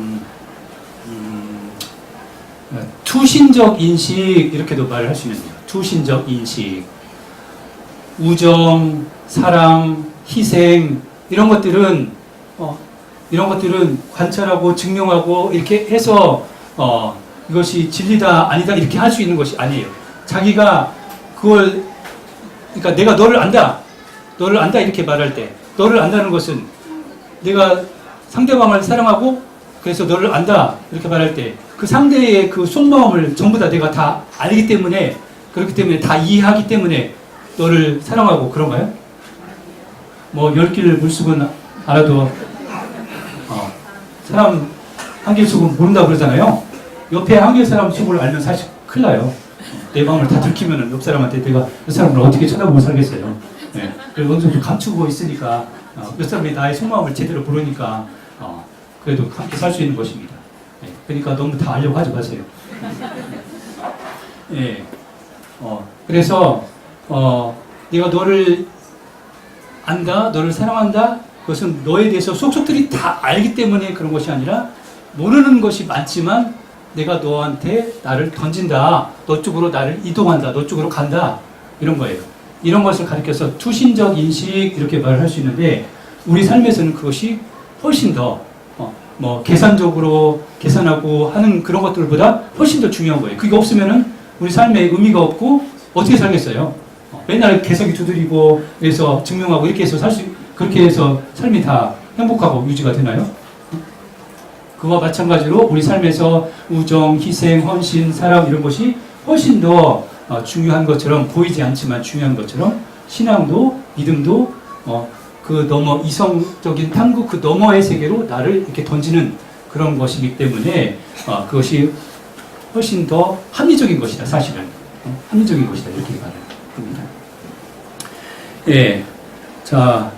투신적 인식 이렇게도 말을 할 수 있는데요. 투신적 인식, 우정, 사랑, 희생 이런 것들은 관찰하고 증명하고 이렇게 해서 이것이 진리다 아니다 이렇게 할 수 있는 것이 아니에요. 자기가 그러니까 내가 너를 안다 이렇게 말할 때 너를 안다는 것은 내가 상대방을 사랑하고 그래서 너를 안다 이렇게 말할 때 그 상대의 그 속마음을 전부 다 내가 다 알기 때문에 그렇기 때문에 다 이해하기 때문에 너를 사랑하고 그런가요? 10길 물속은 알아도 사람 한길 속은 모른다 그러잖아요. 옆에 한길 사람 속을 알면 사실 큰일 나요. 내 마음을 다 들키면은 옆 사람한테 내가 그 사람을 어떻게 쳐다보고 살겠어요. 네. 그래서 어느 정도 감추고 있으니까 옆 사람이 나의 속마음을 제대로 모르니까 그래도 함께 살 수 있는 것입니다. 네. 그러니까 너무 다 알려고 하지 마세요. 네. 그래서 내가 너를 안다, 너를 사랑한다. 그것은 너에 대해서 속속들이 다 알기 때문에 그런 것이 아니라 모르는 것이 많지만 내가 너한테 나를 던진다. 너 쪽으로 나를 이동한다. 너 쪽으로 간다. 이런 거예요. 이런 것을 가리켜서 투신적 인식 이렇게 말을 할 수 있는데 우리 삶에서는 그것이 훨씬 더 계산적으로 계산하고 하는 그런 것들보다 훨씬 더 중요한 거예요. 그게 없으면은 우리 삶에 의미가 없고 어떻게 살겠어요? 맨날 개석이 두드리고 그래서 증명하고 이렇게 해서 그렇게 해서 삶이 다 행복하고 유지가 되나요? 그와 마찬가지로 우리 삶에서 우정, 희생, 헌신, 사랑 이런 것이 훨씬 더 중요한 것처럼 보이지 않지만 중요한 것처럼 신앙도 믿음도 그 너머 이성적인 탐구 그 너머의 세계로 나를 이렇게 던지는 그런 것이기 때문에 그것이 훨씬 더 합리적인 것이다. 사실은 합리적인 것이다. 이렇게 말을 합니다. 예, 자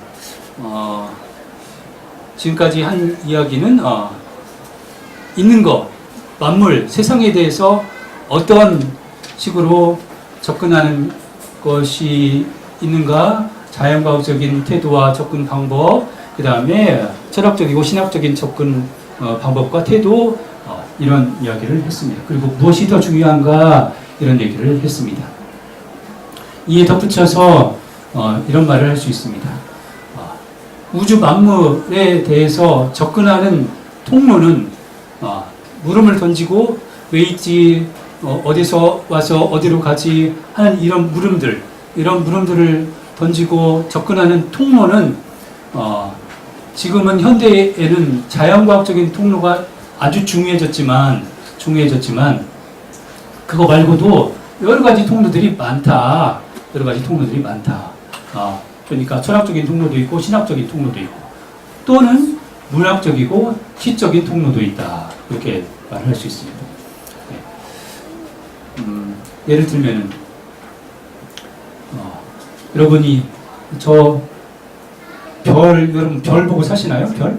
지금까지 한 이야기는 있는 것, 만물, 세상에 대해서 어떤 식으로 접근하는 것이 있는가, 자연과학적인 태도와 접근 방법, 그 다음에 철학적이고 신학적인 접근 방법과 태도, 이런 이야기를 했습니다. 그리고 무엇이 더 중요한가, 이런 얘기를 했습니다. 이에 덧붙여서 이런 말을 할 수 있습니다. 우주 만물에 대해서 접근하는 통로는 물음을 던지고 왜 있지, 어디서 와서 어디로 가지 하는 이런 물음들을 던지고 접근하는 통로는 지금은 현대에는 자연과학적인 통로가 아주 중요해졌지만 그거 말고도 여러 가지 통로들이 많다. 그러니까 철학적인 통로도 있고 신학적인 통로도 있고 또는 문학적이고 시적인 통로도 있다. 이렇게 말할 수 있습니다. 예를 들면은 여러분이 여러분 별 보고 사시나요? 별?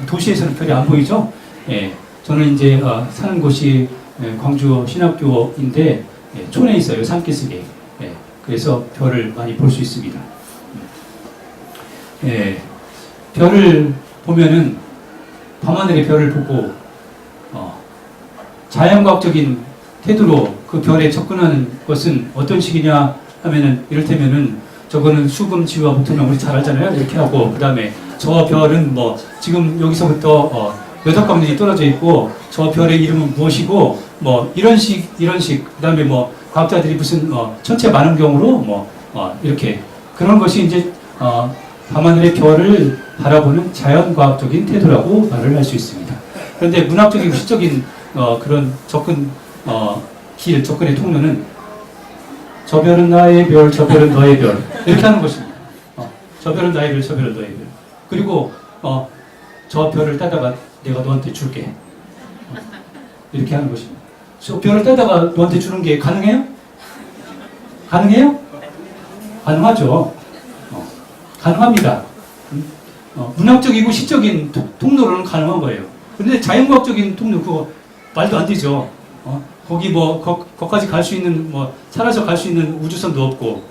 도시에서는 별이 안 보이죠? 예, 저는 이제 사는 곳이 광주 신학교인데 촌에 있어요. 산기슭에. 예, 그래서 별을 많이 볼 수 있습니다. 예, 별을 보면은 밤하늘의 별을 보고 자연과학적인 태도로 그 별에 접근하는 것은 어떤 식이냐 하면은 이를테면은 저거는 수금지와 붙으면 우리 잘 알잖아요. 이렇게 하고 그 다음에 저 별은 뭐 지금 여기서부터 몇 억광년이 떨어져 있고 저 별의 이름은 무엇이고 뭐 이런 식 그 다음에 뭐 과학자들이 무슨 천체 만원경으로 이렇게 그런 것이 이제 밤하늘의 별을 바라보는 자연과학적인 태도라고 말을 할 수 있습니다. 그런데 문학적이고 시적인 그런 접근의 통로는 저 별은 나의 별, 저 별은 너의 별 이렇게 하는 것입니다. 저 별은 나의 별, 저 별은 너의 별. 그리고 저 별을 따다가 내가 너한테 줄게. 이렇게 하는 것입니다. 저 별을 따다가 너한테 주는 게 가능해요? 가능해요? 가능하죠. 가능합니다. 문학적이고 시적인 통로로는 가능한 거예요. 그런데 자연과학적인 통로 그거 말도 안 되죠. 거기 거기까지 갈 수 있는 살아서 갈 수 있는 우주선도 없고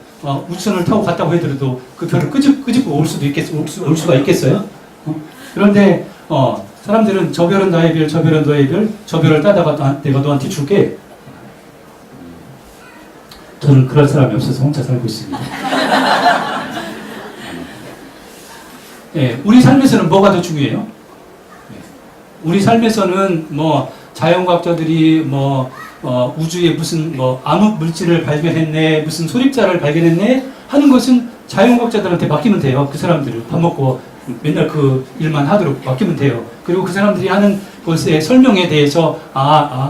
우주선을 타고 갔다고 하더라도 그 별을 끄집고 올 수가 있겠어요? 그런데 사람들은 저 별은 나의 별, 저 별은 너의 별, 저 별을 따다가 내가 너한테 줄게. 저는 그럴 사람이 없어서 혼자 살고 있습니다. 예, 우리 삶에서는 뭐가 더 중요해요? 우리 삶에서는 자연과학자들이 우주에 무슨 암흑 물질을 발견했네, 무슨 소립자를 발견했네 하는 것은 자연과학자들한테 맡기면 돼요. 그 사람들을 밥 먹고 맨날 그 일만 하도록 맡기면 돼요. 그리고 그 사람들이 하는 것의 설명에 대해서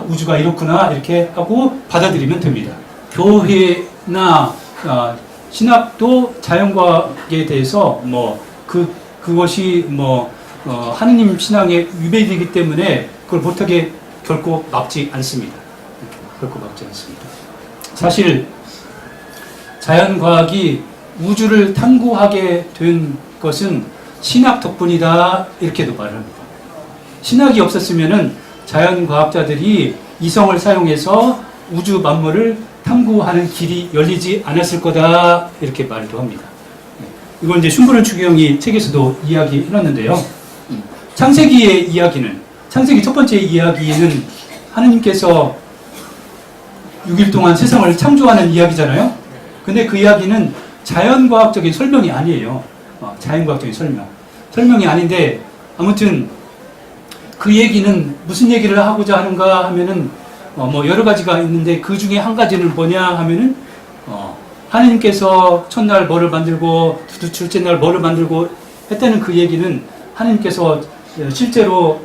우주가 이렇구나 이렇게 하고 받아들이면 됩니다. 교회나 신학도 자연과학에 대해서 그것이 하느님 신앙에 위배되기 때문에 그걸 못하게 결코 막지 않습니다. 사실 자연과학이 우주를 탐구하게 된 것은 신학 덕분이다 이렇게도 말을 합니다. 신학이 없었으면은 자연과학자들이 이성을 사용해서 우주 만물을 탐구하는 길이 열리지 않았을 거다 이렇게 말도 합니다. 이걸 이제 슌브른 추기경이 책에서도 이야기해놨는데요. 창세기의 이야기는 창세기 첫 번째 이야기는 하느님께서 6일 동안 세상을 창조하는 이야기잖아요. 근데 그 이야기는 자연과학적인 설명이 아니에요. 자연과학적인 설명이 아닌데 아무튼 그 얘기는 무슨 얘기를 하고자 하는가 하면은 여러 가지가 있는데 그 중에 한 가지는 뭐냐 하면은 하느님께서 첫날 뭐를 만들고 둘째 날 뭐를 만들고 했다는 그 얘기는 하느님께서 실제로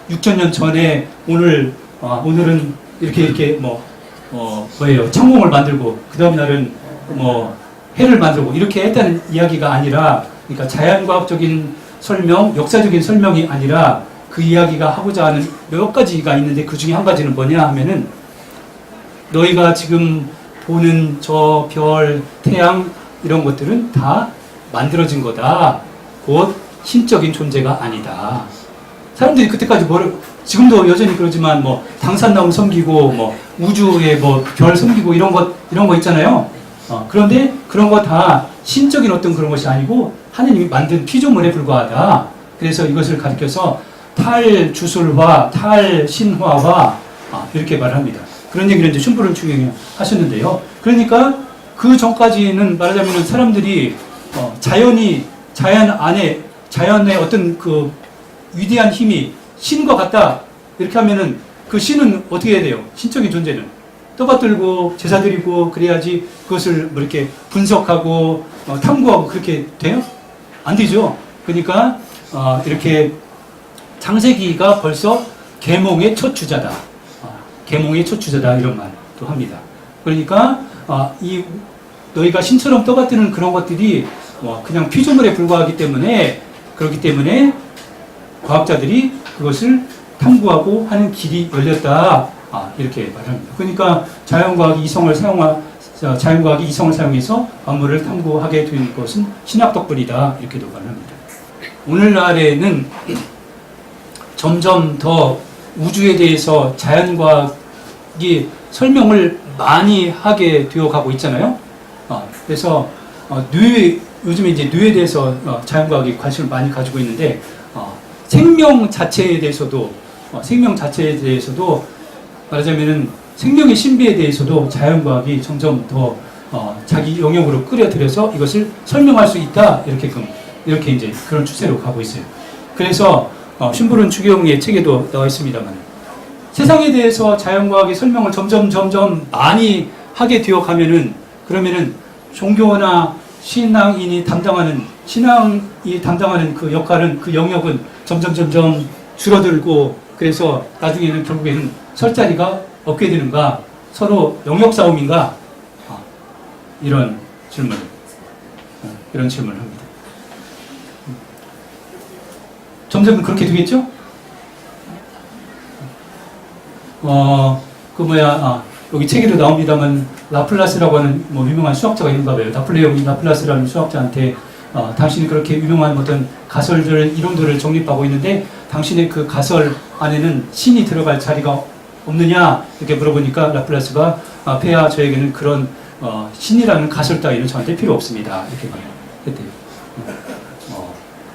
6,000년 전에 오늘은 이렇게 창공을 만들고 그 다음 날은 해를 만들고 이렇게 했다는 이야기가 아니라 그러니까 자연과학적인 설명, 역사적인 설명이 아니라 그 이야기가 하고자 하는 몇 가지가 있는데 그 중에 한 가지는 뭐냐 하면은 너희가 지금 보는 저 별, 태양 이런 것들은 다 만들어진 거다. 곧 신적인 존재가 아니다. 사람들이 그때까지 지금도 여전히 그러지만 당산나무 섬기고 우주에 별 섬기고 이런 거 있잖아요. 그런데 그런 거 다 신적인 어떤 그런 것이 아니고 하느님이 만든 피조물에 불과하다. 그래서 이것을 가리켜서 탈주술화, 탈신화화 이렇게 말합니다. 그런 얘기를 이제 슌프론 추경이 하셨는데요. 그러니까 그 전까지는 말하자면 사람들이 자연의 어떤 그 위대한 힘이 신과 같다 이렇게 하면은 그 신은 어떻게 해야 돼요? 신적인 존재는 떠받들고 제사 드리고 그래야지 그것을 뭐 이렇게 분석하고 탐구하고 그렇게 돼요? 안 되죠. 그러니까 이렇게 창세기가 벌써 계몽의 첫 주자다. 계몽의 첫 주자다 이런 말도 합니다. 그러니까 이 너희가 신처럼 떠받드는 그런 것들이 그냥 피조물에 불과하기 때문에 그렇기 때문에 과학자들이 그것을 탐구하고 하는 길이 열렸다. 이렇게 말합니다. 그러니까 자연과학이 이성을 사용해서 만물을 탐구하게 된 것은 신학 덕분이다. 이렇게도 말합니다. 오늘날에는 점점 더 우주에 대해서 자연과학이 설명을 많이 하게 되어 가고 있잖아요. 그래서 요즘에 이제 뇌에 대해서 자연과학이 관심을 많이 가지고 있는데 생명 자체에 대해서도 말하자면은 생명의 신비에 대해서도 자연과학이 점점 더 자기 영역으로 끌어들여서 이것을 설명할 수 있다 이렇게 이제 그런 추세로 가고 있어요. 그래서 슌프론 추경의 책에도 나와 있습니다만 세상에 대해서 자연과학의 설명을 점점 많이 하게 되어 가면은 그러면은 종교나 신앙이 담당하는 그 역할은 그 영역은 점점 줄어들고 그래서 나중에는 결국에는 설 자리가 없게 되는가 서로 영역 싸움인가 이런 질문을 합니다. 점점 그렇게 되겠죠? 여기 책에도 나옵니다만 라플라스라고 하는 유명한 수학자가 있는가 봐요. 나폴레옹이 라플라스라는 수학자한테 당신이 그렇게 유명한 어떤 가설들, 이론들을 정립하고 있는데 당신의 그 가설 안에는 신이 들어갈 자리가 없느냐 이렇게 물어보니까 라플라스가 폐하 저에게는 그런 신이라는 가설 따위는 저한테 필요 없습니다. 이렇게 말했대요.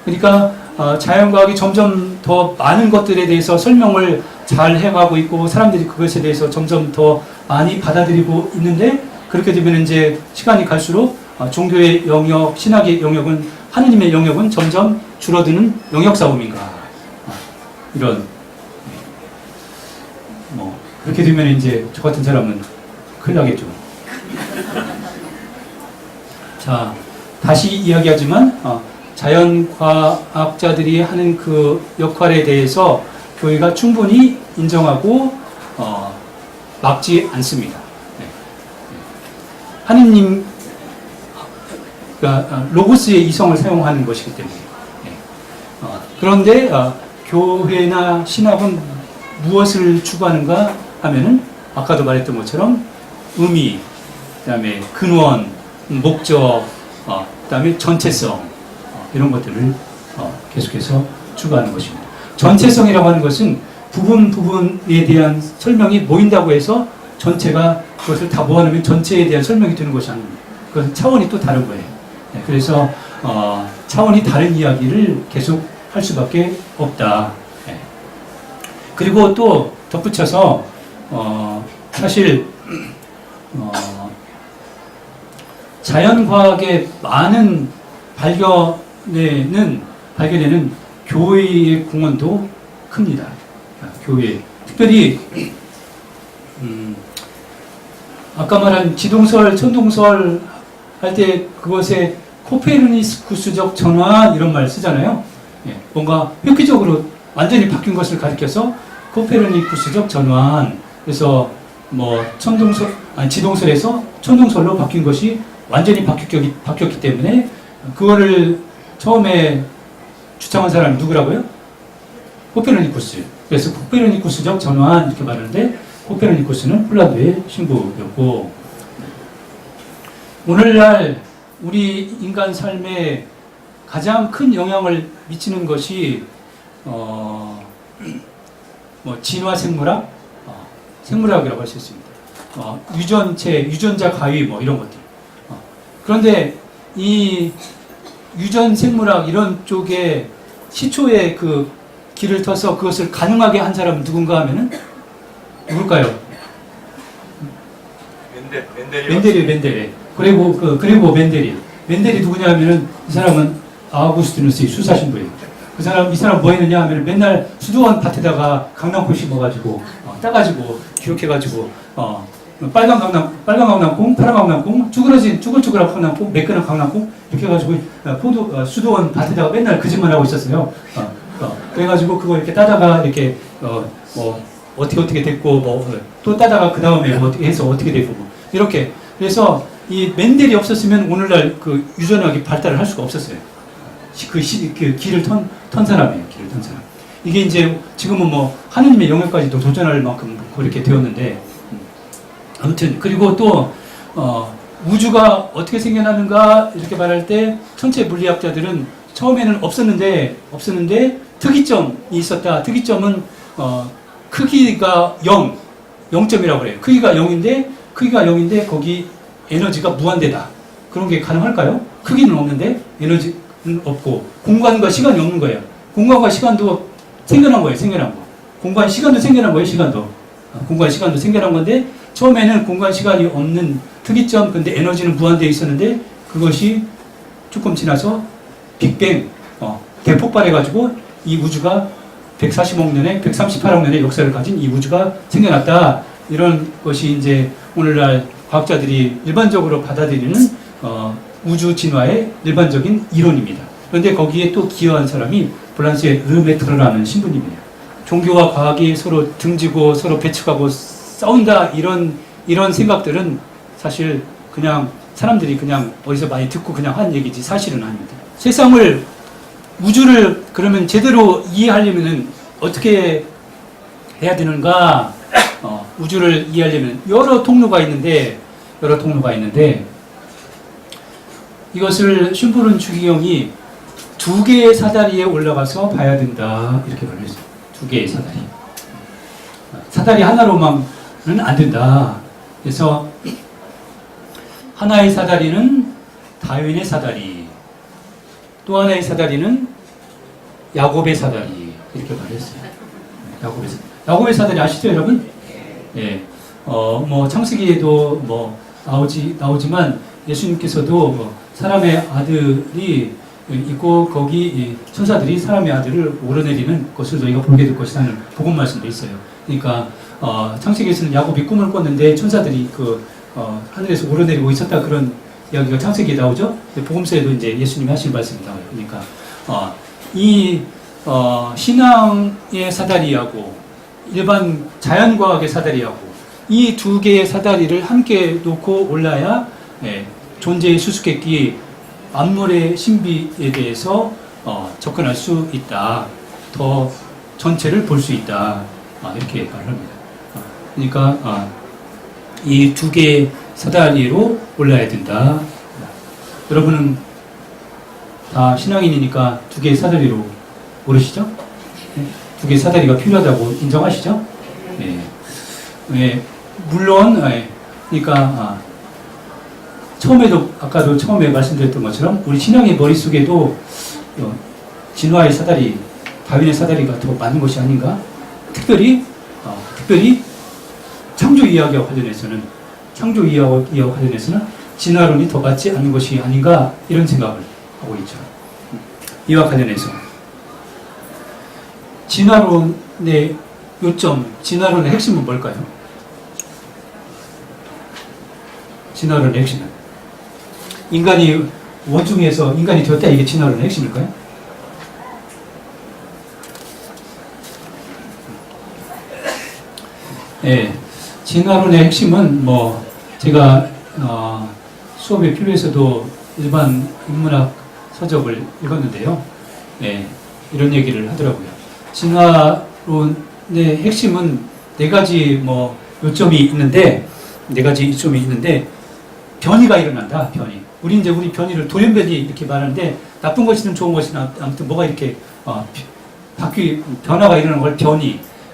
그러니까 자연과학이 점점 더 많은 것들에 대해서 설명을 잘 해가고 있고 사람들이 그것에 대해서 점점 더 많이 받아들이고 있는데 그렇게 되면 이제 시간이 갈수록 종교의 영역, 신학의 영역은 하느님의 영역은 점점 줄어드는 영역 싸움인가 이런 그렇게 되면 이제 저 같은 사람은 큰일 나겠죠. 자 다시 이야기하지만 자연과학자들이 하는 그 역할에 대해서 교회가 충분히 인정하고 막지 않습니다. 하느님 그러니까 로고스의 이성을 사용하는 것이기 때문에 그런데 교회나 신학은 무엇을 추구하는가 하면은 아까도 말했던 것처럼 의미, 그다음에 근원, 목적, 그다음에 전체성 이런 것들을 계속해서 추구하는 것입니다. 전체성이라고 하는 것은 부분에 대한 설명이 모인다고 해서 전체가 그것을 다 모아놓으면 전체에 대한 설명이 되는 것이 아닙니다. 그것은 차원이 또 다른 거예요. 그래서 차원이 다른 이야기를 계속 할 수밖에 없다. 그리고 또 덧붙여서 사실 자연과학의 많은 발견에는 교회의 공헌도 큽니다. 교회 특별히 아까 말한 지동설, 천동설 할 때 그것에 코페르니쿠스적 전환 이런 말 쓰잖아요. 뭔가 획기적으로 완전히 바뀐 것을 가리켜서 코페르니쿠스적 전환. 그래서 지동설에서 천동설로 바뀐 것이 완전히 바뀌었기 때문에 그거를 처음에 주창한 사람이 누구라고요? 코페르니쿠스. 그래서 코페르니쿠스적 전환 이렇게 말하는데 코페르니쿠스는 폴란드의 신부였고 오늘날 우리 인간 삶에 가장 큰 영향을 미치는 것이 진화 생물학, 생물학이라고 할 수 있습니다. 유전자 가위 이런 것들. 그런데 이 유전 생물학 이런 쪽에 시초의 그 길을 터서 그것을 가능하게 한 사람은 누군가 하면은 누굴까요? 멘델이. 그리고 멘델이 누구냐 하면은 이 사람은 아우구스티누스의 수사 신부예요. 이 사람 뭐 했느냐 하면 맨날 수도원 밭에다가 강낭콩 심어가지고 따가지고 기록해가지고 빨간 강낭콩, 파란 강낭콩, 쭈글쭈글한 강낭콩, 매끈한 강낭콩 이렇게 해가지고 수도원 밭에다가 맨날 그 짓만 하고 있었어요. 그래가지고 그거 이렇게 따다가 이렇게 어떻게 됐고 또 따다가 그 다음에 어떻게 해서 어떻게 되고 이렇게. 그래서 이 멘델이 없었으면 오늘날 그 유전학이 발달을 할 수가 없었어요. 그 길을 턴 사람이에요. 길을 턴 사람. 이게 이제 지금은 뭐 하느님의 영역까지도 도전할 만큼 그렇게 되었는데, 아무튼 그리고 또 우주가 어떻게 생겨나는가 이렇게 말할 때 천체 물리학자들은 처음에는 없었는데 특이점이 있었다. 특이점은 크기가 0점이라고 그래요. 크기가 0인데 거기 에너지가 무한대다. 그런 게 가능할까요? 크기는 없는데 에너지는 없고 공간과 시간이 없는 거예요. 공간과 시간도 생겨난 거예요. 공간 시간도 생겨난 거예요. 공간 시간도 생겨난 건데 처음에는 공간 시간이 없는 특이점, 근데 에너지는 무한대에 있었는데 그것이 조금 지나서 빅뱅 대폭발해가지고 이 우주가 140억 년에 138억 년의 역사를 가진 이 우주가 생겨났다. 이런 것이 이제 오늘날 과학자들이 일반적으로 받아들이는 우주 진화의 일반적인 이론입니다. 그런데 거기에 또 기여한 사람이 블란시에 르메트르라는 신부님이에요. 종교와 과학이 서로 등지고 서로 배척하고 싸운다 이런 생각들은 사실 그냥 사람들이 그냥 어디서 많이 듣고 그냥 한 얘기지 사실은 아닙니다. 우주를 그러면 제대로 이해하려면은 어떻게 해야 되는가? 우주를 이해하려면 여러 통로가 있는데 이것을 슌푸른 주기경이 2개의 사다리에 올라가서 봐야 된다 이렇게 말했어요. 2개의 사다리. 사다리 하나로만은 안 된다. 그래서 하나의 사다리는 다윈의 사다리, 또 하나의 사다리는 야곱의 사다리 이렇게 말했어요. 야곱의 사다리 아시죠, 여러분? 예. 뭐 창세기에도 뭐 나오지만 예수님께서도 사람의 아들이 있고 거기 천사들이 사람의 아들을 오르내리는 것을 너희가 보게 될 것이라는 복음 말씀도 있어요. 그러니까 창세기에서는 야곱이 꿈을 꿨는데 천사들이 하늘에서 오르내리고 있었다 그런 이야기가 창세기에 나오죠. 복음서에도 이제 예수님이 하신 말씀이 나와요. 그러니까 신앙의 사다리하고 일반 자연과학의 사다리하고 이 2개의 사다리를 함께 놓고 올라야 존재의 수수께끼 만물의 신비에 대해서 접근할 수 있다. 더 전체를 볼 수 있다. 이렇게 말을 합니다. 그러니까 이 2개의 사다리로 올라야 된다. 여러분은 다 신앙인이니까 2개의 사다리로 오르시죠? 2개의 사다리가 필요하다고 인정하시죠? 네. 물론 그러니까 아까도 처음에 말씀드렸던 것처럼 우리 신앙의 머릿속에도 진화의 사다리, 다윈의 사다리가 더 맞는 것이 아닌가? 특별히 창조 이야기와 관련해서는 진화론이 더 맞지 않는 것이 아닌가 이런 생각을 하고 있죠. 이와 관련해서 진화론의 요점, 진화론의 핵심은 뭘까요? 진화론의 핵심은 인간이 원중에서 인간이 되었다, 이게 진화론의 핵심일까요? 진화론의 핵심은 뭐 제가 수업에 필요해서도 일반 인문학 서적을 읽었는데요. 이런 얘기를 하더라고요. 진화론의 핵심은 4가지 요점이 있는데 변이가 일어난다. 우리 변이를 돌연변이 이렇게 말하는데 나쁜 것이든 좋은 것이든 아무튼 뭐가 이렇게 변화가 일어나는 걸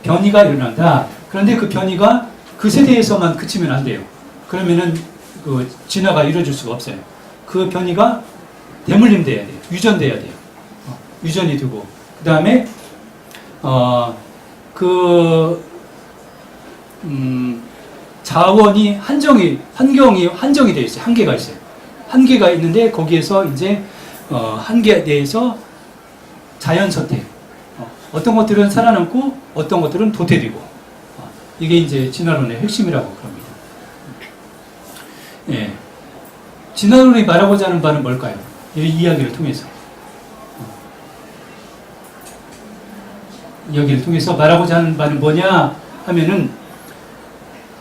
변이가 일어난다. 그런데 그 변이가 그 세대에서만 그치면 안 돼요. 그러면은 그 진화가 이루어질 수가 없어요. 그 변이가 대물림돼야 돼요. 유전돼야 돼요. 유전이 되고 그 다음에 자원이 환경이 한정이 되어 있어요. 한계가 있어요. 한계가 있는데 거기에서 이제 한계에 대해서 자연 선택. 어떤 것들은 살아남고 어떤 것들은 도태되고 이게 이제 진화론의 핵심이라고 그럽니다. 예. 진화론이 말하고자 하는 바는 뭘까요? 이 이야기를 통해서 이야기를 통해서 말하고자 하는 바는 뭐냐 하면은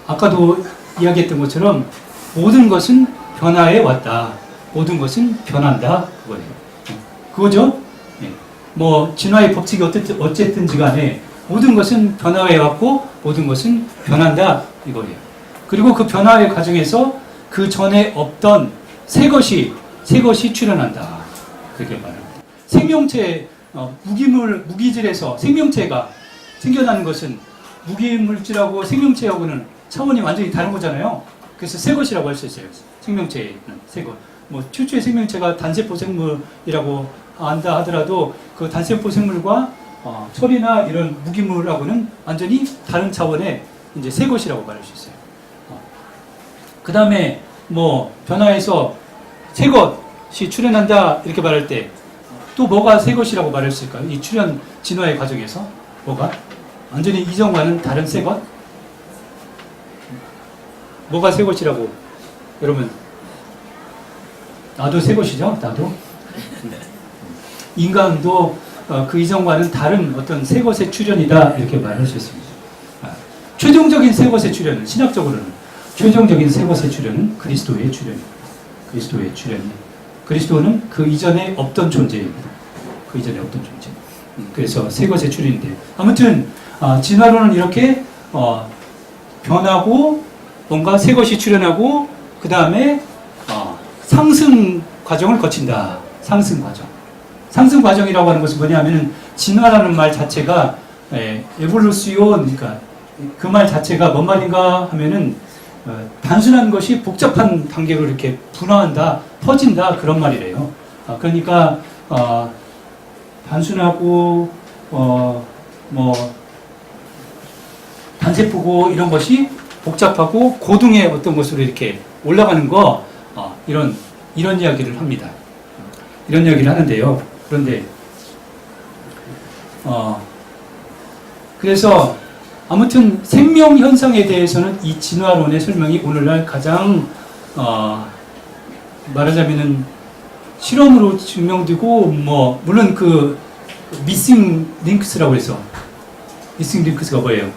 아까도 이야기했던 것처럼 모든 것은 변화해 왔다. 모든 것은 변한다. 그거예요. 그거죠? 예. 뭐 진화의 법칙이 어쨌든지 간에 모든 것은 변화해 왔고 모든 것은 변한다. 이거예요. 그리고 그 변화의 과정에서 그 전에 없던 새 것이 출현한다. 그렇게 말합니다. 생명체 무기질에서 생명체가 생겨나는 것은 무기물질하고 생명체하고는 차원이 완전히 다른 거잖아요. 그래서 새 것이라고 할 수 있어요. 생명체는 새 것. 뭐 최초의 생명체가 단세포 생물이라고 안다 하더라도 그 단세포 생물과 철이나 이런 무기물하고는 완전히 다른 차원의 이제 새 것이라고 말할 수 있어요. 그 다음에 뭐 변화해서 새 것이 출현한다 이렇게 말할 때 또 뭐가 새 것이라고 말할 수 있을까요? 이 출현 진화의 과정에서 뭐가 완전히 이전과는 다른 새 것? 뭐가 새 것이라고 여러분 나도 새 것이죠? 나도 인간도 그 이전과는 다른 어떤 새 것의 출현이다 이렇게 말할 수 있습니다. 최종적인 새 것의 출현은 신학적으로는 최종적인 새 것의 출현은 그리스도의 출현입니다. 그리스도의 출현이 그리스도는 그 이전에 없던 존재입니다. 그 이전에 없던 존재. 그래서 새 것의 출현인데 아무튼 진화론은 이렇게 변하고 뭔가 새 것이 출현하고 그 다음에 상승 과정을 거친다. 상승 과정. 상승 과정이라고 하는 것은 뭐냐면은 진화라는 말 자체가 에볼루시온 그러니까 그 말 자체가 뭔 말인가 하면은 단순한 것이 복잡한 단계로 이렇게 분화한다, 퍼진다 그런 말이래요. 그러니까 단순하고 뭐 단세포고 이런 것이 복잡하고 고등의 어떤 것으로 이렇게 올라가는 거 이런 이야기를 합니다. 이런 이야기를 하는데요. 그런데 그래서 아무튼 생명 현상에 대해서는 이 진화론의 설명이 오늘날 가장 말하자면은 실험으로 증명되고 뭐 물론 그 미싱 링크스라고 해서 미싱 링크스가 뭐예요?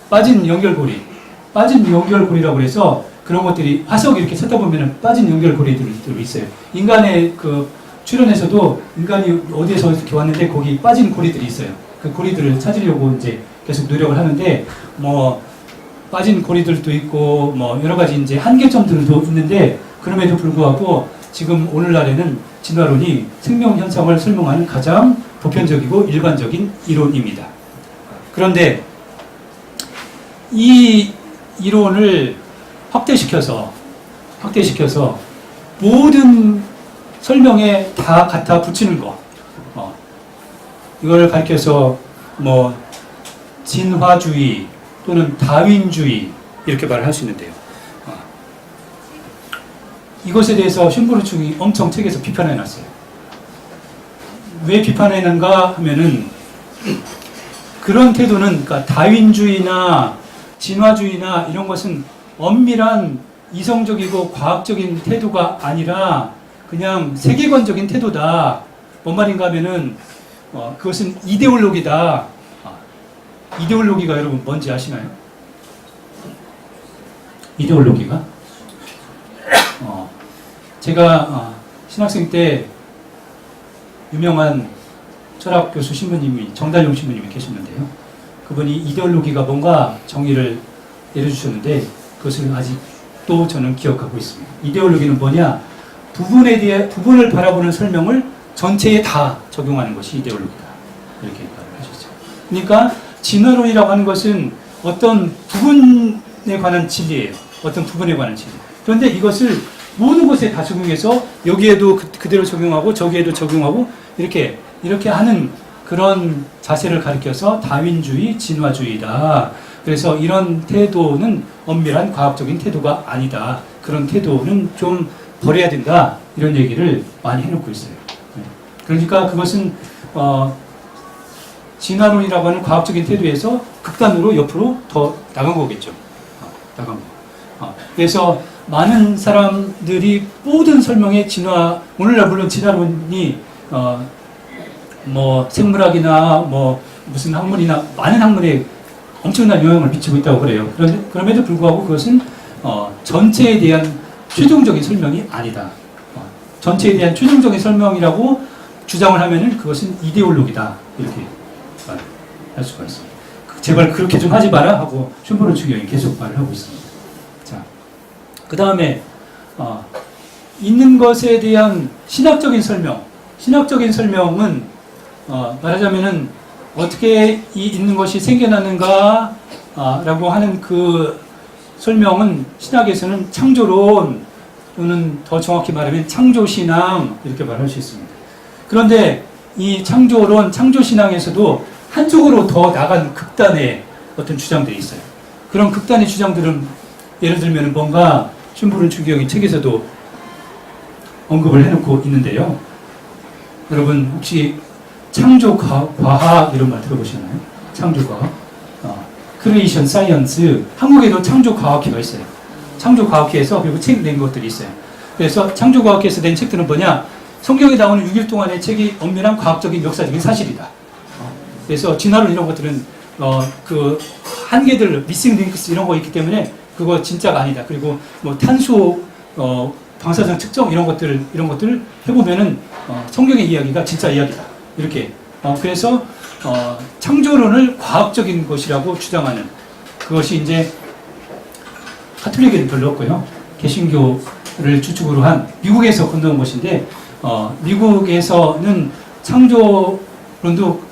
빠진 연결고리라고 해서 그런 것들이 화석 이렇게 찾다 보면은 빠진 연결고리들이 있어요. 인간의 그 출현에서도 인간이 어디에서 이렇게 왔는데 거기 빠진 고리들이 있어요. 그 고리들을 찾으려고 이제 계속 노력을 하는데 뭐 빠진 고리들도 있고 뭐 여러 가지 이제 한계점들도 있는데 그럼에도 불구하고 지금 오늘날에는 진화론이 생명 현상을 설명하는 가장 보편적이고 일반적인 이론입니다. 그런데 이 이론을 확대시켜서 모든 설명에 다 갖다 붙이는 거 이걸 가리켜서 뭐 진화주의 또는 다윈주의 이렇게 말을 할 수 있는데요. 이것에 대해서 슌브르충이 엄청 책에서 비판해놨어요. 왜 비판해놨는가 하면은 그런 태도는 그러니까 다윈주의나 진화주의나 이런 것은 엄밀한 이성적이고 과학적인 태도가 아니라 그냥 세계관적인 태도다. 뭔 말인가 하면은 그것은 이데올로기다. 이데올로기가 여러분 뭔지 아시나요? 이데올로기가? 제가 신학생 때 유명한 철학 교수 신부님이 정달용 신부님이 계셨는데요. 그분이 이데올로기가 뭔가 정의를 내려주셨는데 그것을 아직도 저는 기억하고 있습니다. 이데올로기는 뭐냐? 부분을 바라보는 설명을 전체에 다 적용하는 것이 이데올로기다. 이렇게 말하셨죠. 그러니까 진화론이라고 하는 것은 어떤 부분에 관한 진리예요. 어떤 부분에 관한 진리. 그런데 이것을 모든 것에 다 적용해서 여기에도 그대로 적용하고 저기에도 적용하고 이렇게 하는 그런 자세를 가리켜서 다윈주의, 진화주의다. 그래서 이런 태도는 엄밀한 과학적인 태도가 아니다. 그런 태도는 좀 버려야 된다. 이런 얘기를 많이 해놓고 있어요. 그러니까 그것은 진화론이라고 하는 과학적인 태도에서 극단으로 옆으로 더 나간 거겠죠. 나간 거. 그래서 많은 사람들이 모든 설명에 오늘날 물론 진화론이 뭐 생물학이나 뭐 무슨 학문이나 많은 학문에 엄청난 영향을 미치고 있다고 그래요. 그럼에도 불구하고 그것은 전체에 대한 최종적인 설명이 아니다. 전체에 대한 최종적인 설명이라고 주장을 하면은 그것은 이데올로기다. 이렇게 할 수가 있습니다. 제발 그렇게 좀 하지 마라 하고 슌베르트 주경이 계속 말을 하고 있습니다. 자, 그 다음에 있는 것에 대한 신학적인 설명은 말하자면은 어떻게 이 있는 것이 생겨나는가 라고 하는 그 설명은 신학에서는 창조론 또는 더 정확히 말하면 창조신앙 이렇게 말할 수 있습니다. 그런데 이 창조론, 창조신앙에서도 한쪽으로 더 나간 극단의 어떤 주장들이 있어요. 그런 극단의 주장들은 예를 들면 뭔가 슌베르트 주경이 책에서도 언급을 해놓고 있는데요. 여러분 혹시 창조과학 이런 말 들어보셨나요? 창조과학, 크리에이션 사이언스, 한국에도 창조과학회가 있어요. 창조과학회에서 그리고 책 낸 것들이 있어요. 그래서 창조과학회에서 낸 책들은 뭐냐? 성경에 나오는 6일 동안의 책이 엄밀한 과학적인 역사적인 사실이다. 그래서 진화론 이런 것들은 그 한계들, 미싱 링크스 이런 거 있기 때문에 그거 진짜가 아니다. 그리고 뭐 탄소 방사성 측정 이런 것들 해보면은 성경의 이야기가 진짜 이야기다. 이렇게 그래서 창조론을 과학적인 것이라고 주장하는 그것이 이제 카톨릭에는 별로 없고요. 개신교를 주축으로 한 미국에서 건너온 것인데 미국에서는 창조론도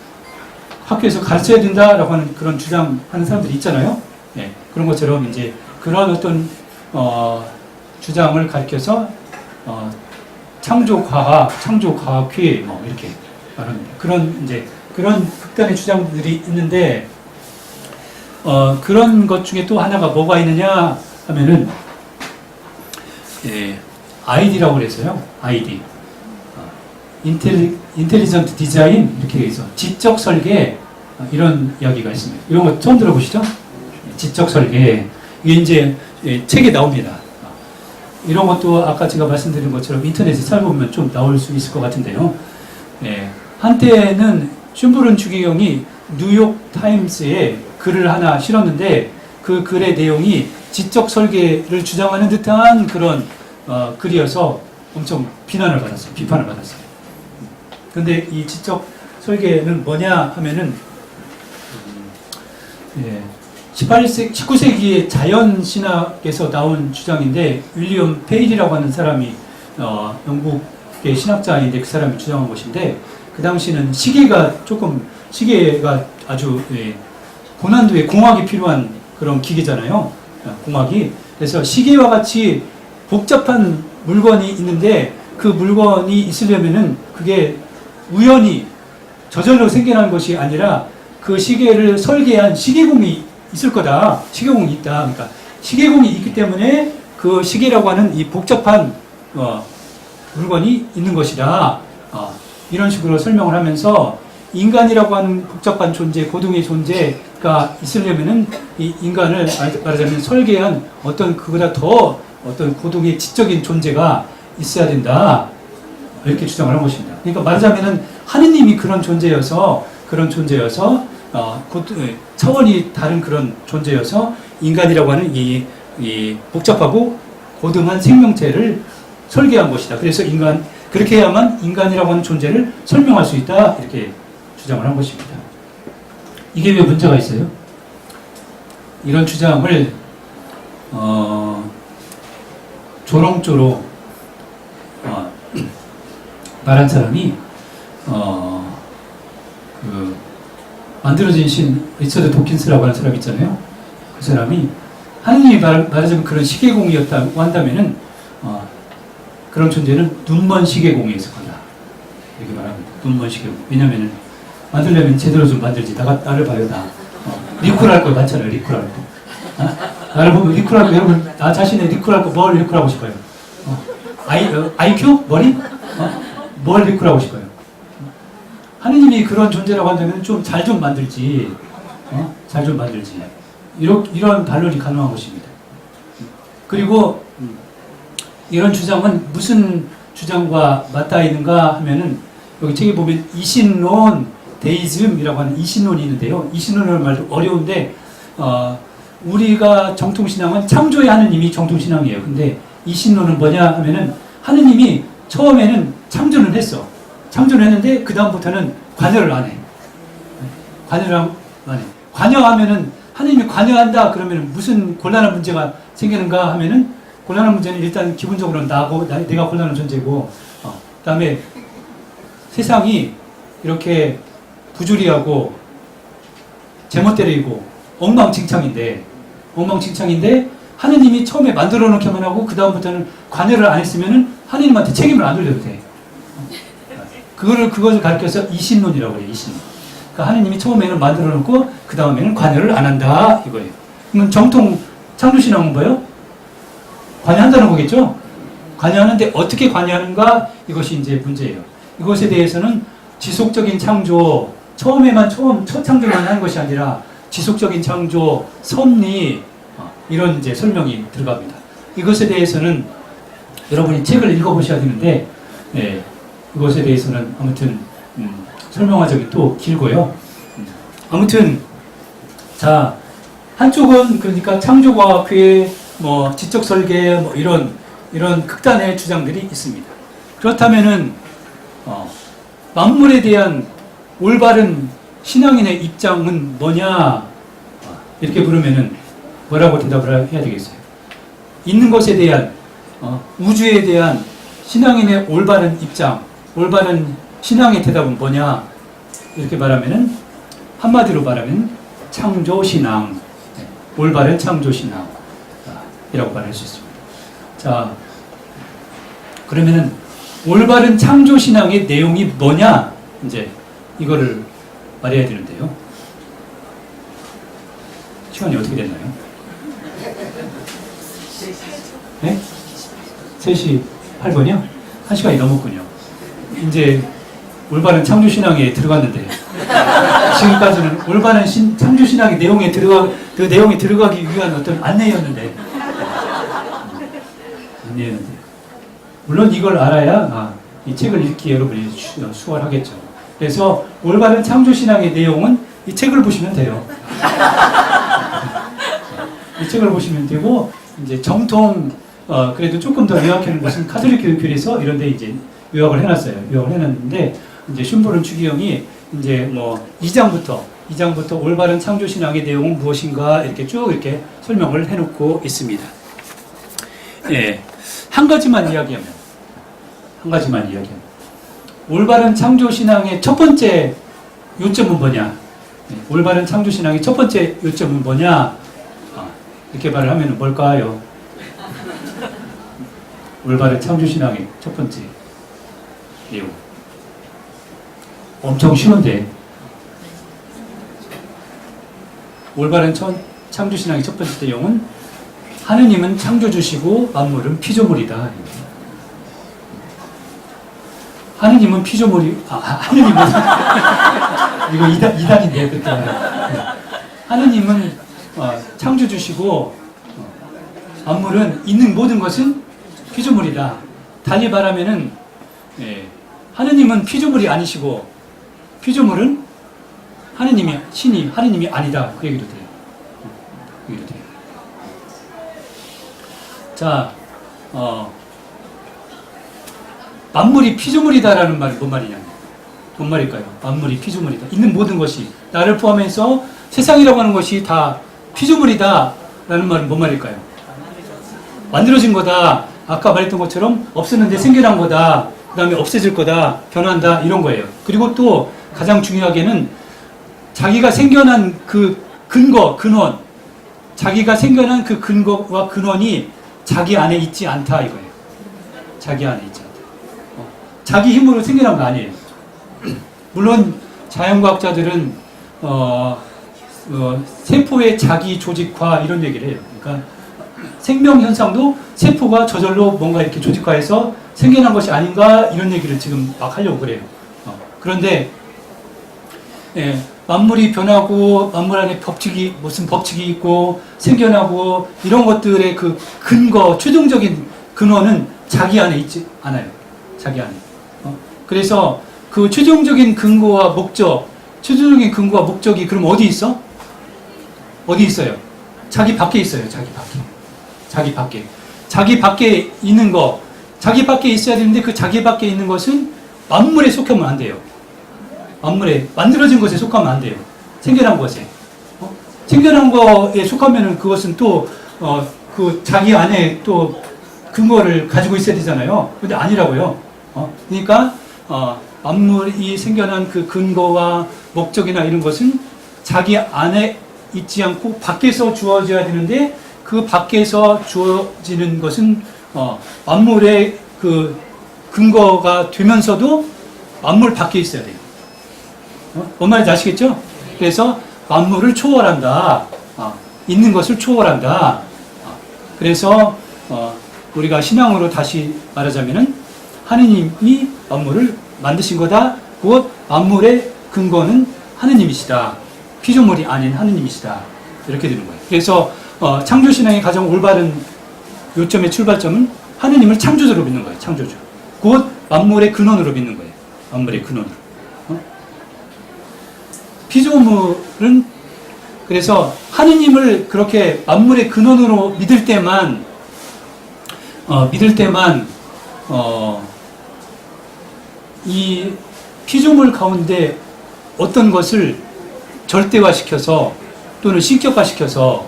학교에서 가르쳐야 된다라고 하는 그런 주장하는 사람들이 있잖아요. 네, 그런 것처럼 이제 그런 어떤 주장을 가리켜서 창조과학회 뭐 이렇게 말합니다. 그런 극단의 주장들이 있는데 그런 것 중에 또 하나가 뭐가 있느냐 하면은 ID라고 그래서요. ID 인텔리전트 디자인 이렇게 해서 지적 설계 이런 이야기가 있습니다. 이런 거 처음 들어보시죠? 지적 설계 이게 이제 책에 나옵니다. 이런 것도 아까 제가 말씀드린 것처럼 인터넷에 찾아보면 좀 나올 수 있을 것 같은데요. 한때는 슌베르트 주경이 뉴욕 타임스에 글을 하나 실었는데 그 글의 내용이 지적 설계를 주장하는 듯한 그런 글이어서 엄청 비판을 받았어요. 근데 이 지적 설계는 뭐냐 하면은 19세기의 자연신학에서 나온 주장인데 윌리엄 페일이라고 하는 사람이 영국의 신학자인데 그 사람이 주장한 것인데 그 당시는 시계가 아주 고난도의 공학이 필요한 그런 기계잖아요. 공학이. 그래서 시계와 같이 복잡한 물건이 있는데 그 물건이 있으려면은 그게 우연히 저절로 생겨난 것이 아니라 그 시계를 설계한 시계공이 있을 거다. 시계공이 있다. 그러니까 시계공이 있기 때문에 그 시계라고 하는 이 복잡한 물건이 있는 것이다. 이런 식으로 설명을 하면서 인간이라고 하는 복잡한 존재, 고등의 존재가 있으려면은 이 인간을 말하자면 설계한 어떤 그보다 더 어떤 고등의 지적인 존재가 있어야 된다. 이렇게 주장을 한 것입니다. 그러니까 말하자면은 하느님이 그런 존재여서 차원이 다른 그런 존재여서 인간이라고 하는 이 복잡하고 고등한 생명체를 설계한 것이다. 그래서 그렇게 해야만 인간이라고 하는 존재를 설명할 수 있다. 이렇게 주장을 한 것입니다. 이게 왜 문제가 있어요? 이런 주장을 조롱조로 말한 사람이 만들어진 신 리처드 도킨스라고 하는 사람 있잖아요. 그 사람이 하느님이 말하자면 그런 시계공이었다고 한다면은 그런 존재는 눈먼 시계공에 속한다. 이렇게 말합니다. 눈먼 시계공. 왜냐면은 만들려면 제대로 좀 만들지. 나를 봐요, 나. 리콜할 거 많잖아요, 리콜할 거. 나를 보면 리콜할 거, 여러분, 나 자신의 리콜할 거 뭘 리콜하고 싶어요? IQ? 머리? 뭘 리콜하고 싶어요? 하느님이 그런 존재라고 한다면 좀 잘 좀 만들지. 잘 좀 만들지. 이런 반론이 가능한 것입니다. 그리고 이런 주장은 무슨 주장과 맞닿아 있는가 하면은 여기 책에 보면 이신론, 데이즘이라고 하는 이신론이 있는데요. 이신론이라는 말도 어려운데 우리가 정통신앙은 창조의 하느님이 정통신앙이에요. 근데 이신론은 뭐냐 하면은 하느님이 처음에는 창조는 했어. 창조는 했는데 그 다음부터는 관여를 안 해. 관여를 안 해. 관여하면은 하느님이 관여한다 그러면 무슨 곤란한 문제가 생기는가 하면은 곤란한 문제는 일단 기본적으로 내가 곤란한 존재고 그다음에 세상이 이렇게 부조리하고 제멋대로이고 엉망진창인데 하느님이 처음에 만들어 놓기만 하고 그 다음부터는 관여를 안 했으면은 하느님한테 책임을 안 돌려도 돼. 그것을 가르쳐서 이신론이라고 해요. 이신론. 그러니까 하느님이 처음에는 만들어 놓고 그 다음에는 관여를 안 한다 이거예요. 그러면 정통 창조신앙은 뭐예요? 관여한다는 거겠죠? 관여하는데 어떻게 관여하는가 이것이 이제 문제예요. 이것에 대해서는 지속적인 창조, 첫 창조만 하는 것이 아니라 지속적인 창조, 섭리 이런 이제 설명이 들어갑니다. 이것에 대해서는 여러분이 책을 읽어보셔야 되는데 이것에 대해서는 아무튼 설명하자기 또 길고요. 아무튼 자 한쪽은 그러니까 창조과학회, 지적 설계, 이런 극단의 주장들이 있습니다. 그렇다면은 만물에 대한 올바른 신앙인의 입장은 뭐냐 이렇게 물으면은 뭐라고 대답을 해야 되겠어요? 있는 것에 대한 우주에 대한 신앙인의 올바른 입장, 올바른 신앙의 대답은 뭐냐 이렇게 말하면은 한마디로 말하면 창조신앙, 올바른 창조신앙 이라고 말할 수 있습니다. 자, 그러면은 올바른 창조신앙의 내용이 뭐냐 이제 이거를 말해야 되는데요. 시간이 어떻게 됐나요? 네? 3시 8분이요? 1시간이 넘었군요. 이제 올바른 창조신앙에 들어갔는데 지금까지는 올바른 창조신앙의 내용에 들어가기 위한 어떤 안내였는데 물론 이걸 알아야 이 책을 읽기에 여러분이 수월하겠죠. 그래서 올바른 창조신앙의 내용은 이 책을 보시면 돼요. 이 책을 보시면 되고 이제 정통 그래도 조금 더 요약하는 것은 카톨릭 교회에서 이런데 이제 요약을 해놨어요. 요약을 해놨는데 이제 슌보른 추기경이 이제 2장부터 올바른 창조신앙의 내용은 무엇인가 이렇게 쭉 이렇게 설명을 해놓고 있습니다. 예, 한 가지만 이야기하면 올바른 창조신앙의 첫 번째 요점은 뭐냐? 올바른 창조신앙의 첫 번째 요점은 뭐냐? 이렇게 말을 하면 뭘까요? 올바른 창조신앙의 첫 번째 내용. 엄청 쉬운데 올바른 창조신앙의 첫 번째 내용은 하느님은 창조주시고 만물은 피조물이다. 하느님은 피조물이 하느님은 이거 이단인데 그때 하느님은 창조주시고 만물은 있는 모든 것은 피조물이다. 달리 말하면은 하느님은 피조물이 아니시고 피조물은 하느님이 아니다. 그 얘기도 돼요. 자, 만물이 피조물이다라는 말이 뭔 말이냐? 뭔 말일까요? 만물이 피조물이다. 있는 모든 것이 나를 포함해서 세상이라고 하는 것이 다 피조물이다라는 말은 뭔 말일까요? 만들어진 거다. 아까 말했던 것처럼 없었는데 생겨난 거다. 그 다음에 없어질 거다. 변한다. 이런 거예요. 그리고 또 가장 중요하게는 자기가 생겨난 그 근원, 자기가 생겨난 그 근거와 근원이 자기 안에 있지 않다 이거예요. 자기 안에 있지 않다. 자기 힘으로 생겨난 거 아니에요. 물론 자연과학자들은 세포의 자기 조직화 이런 얘기를 해요. 그러니까 생명 현상도 세포가 저절로 뭔가 이렇게 조직화해서 생겨난 것이 아닌가 이런 얘기를 지금 막 하려고 그래요. 그런데 만물이 변하고 만물 안에 무슨 법칙이 있고 생겨나고 이런 것들의 그 근거, 최종적인 근원은 자기 안에 있지 않아요. 자기 안에. 그래서 그 최종적인 근거와 목적이 그럼 어디 있어? 어디 있어요? 자기 밖에 있어요. 자기 밖에 있는 거, 자기 밖에 있어야 되는데 그 자기 밖에 있는 것은 만물에 속하면 안 돼요. 만물에 만들어진 것에 속하면 안 돼요. 생겨난 것에. 생겨난 거에 속하면은 그것은 또 그 자기 안에 또 근거를 가지고 있어야 되잖아요. 근데 아니라고요. 그러니까 만물이 생겨난 그 근거와 목적이나 이런 것은 자기 안에 있지 않고 밖에서 주어져야 되는데 그 밖에서 주어지는 것은 만물의 그 근거가 되면서도 만물 밖에 있어야 돼요. 뭔 말인지 아시겠죠? 그래서 만물을 초월한다. 있는 것을 초월한다. 그래서 우리가 신앙으로 다시 말하자면은 하느님이 만물을 만드신 거다. 곧 만물의 근거는 하느님이시다. 피조물이 아닌 하느님이시다. 이렇게 되는 거예요. 그래서 창조신앙의 가장 올바른 요점의 출발점은 하느님을 창조주로 믿는 거예요. 창조주. 곧 만물의 근원으로 믿는 거예요. 만물의 근원으로. 피조물은 그래서 하느님을 그렇게 만물의 근원으로 믿을 때만 이 피조물 가운데 어떤 것을 절대화시켜서 또는 신격화시켜서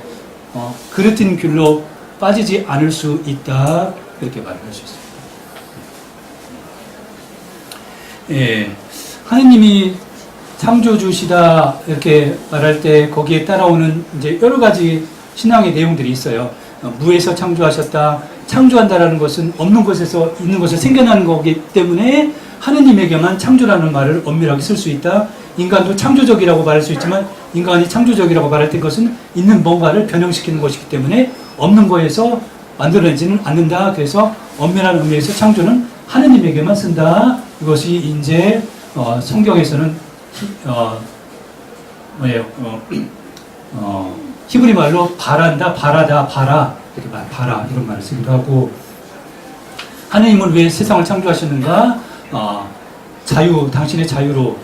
그릇된 귤로 빠지지 않을 수 있다. 이렇게 말을 할 수 있습니다. 예, 하느님이 창조주시다 이렇게 말할 때 거기에 따라오는 이제 여러 가지 신앙의 내용들이 있어요. 무에서 창조하셨다. 창조한다라는 것은 없는 것에서 있는 것을 생겨나는 거기 때문에 하느님에게만 창조라는 말을 엄밀하게 쓸 수 있다. 인간도 창조적이라고 말할 수 있지만 인간이 창조적이라고 말할 때 그것은 있는 뭔가를 변형시키는 것이기 때문에 없는 거에서 만들어내지는 않는다. 그래서 엄밀한 의미에서 창조는 하느님에게만 쓴다. 이것이 이제 성경에서는 히브리 말로 바란다, 바라다, 바라 이렇게 바라 이런 말을 쓰기도 하고 하느님은 왜 세상을 창조하셨는가? 당신의 자유로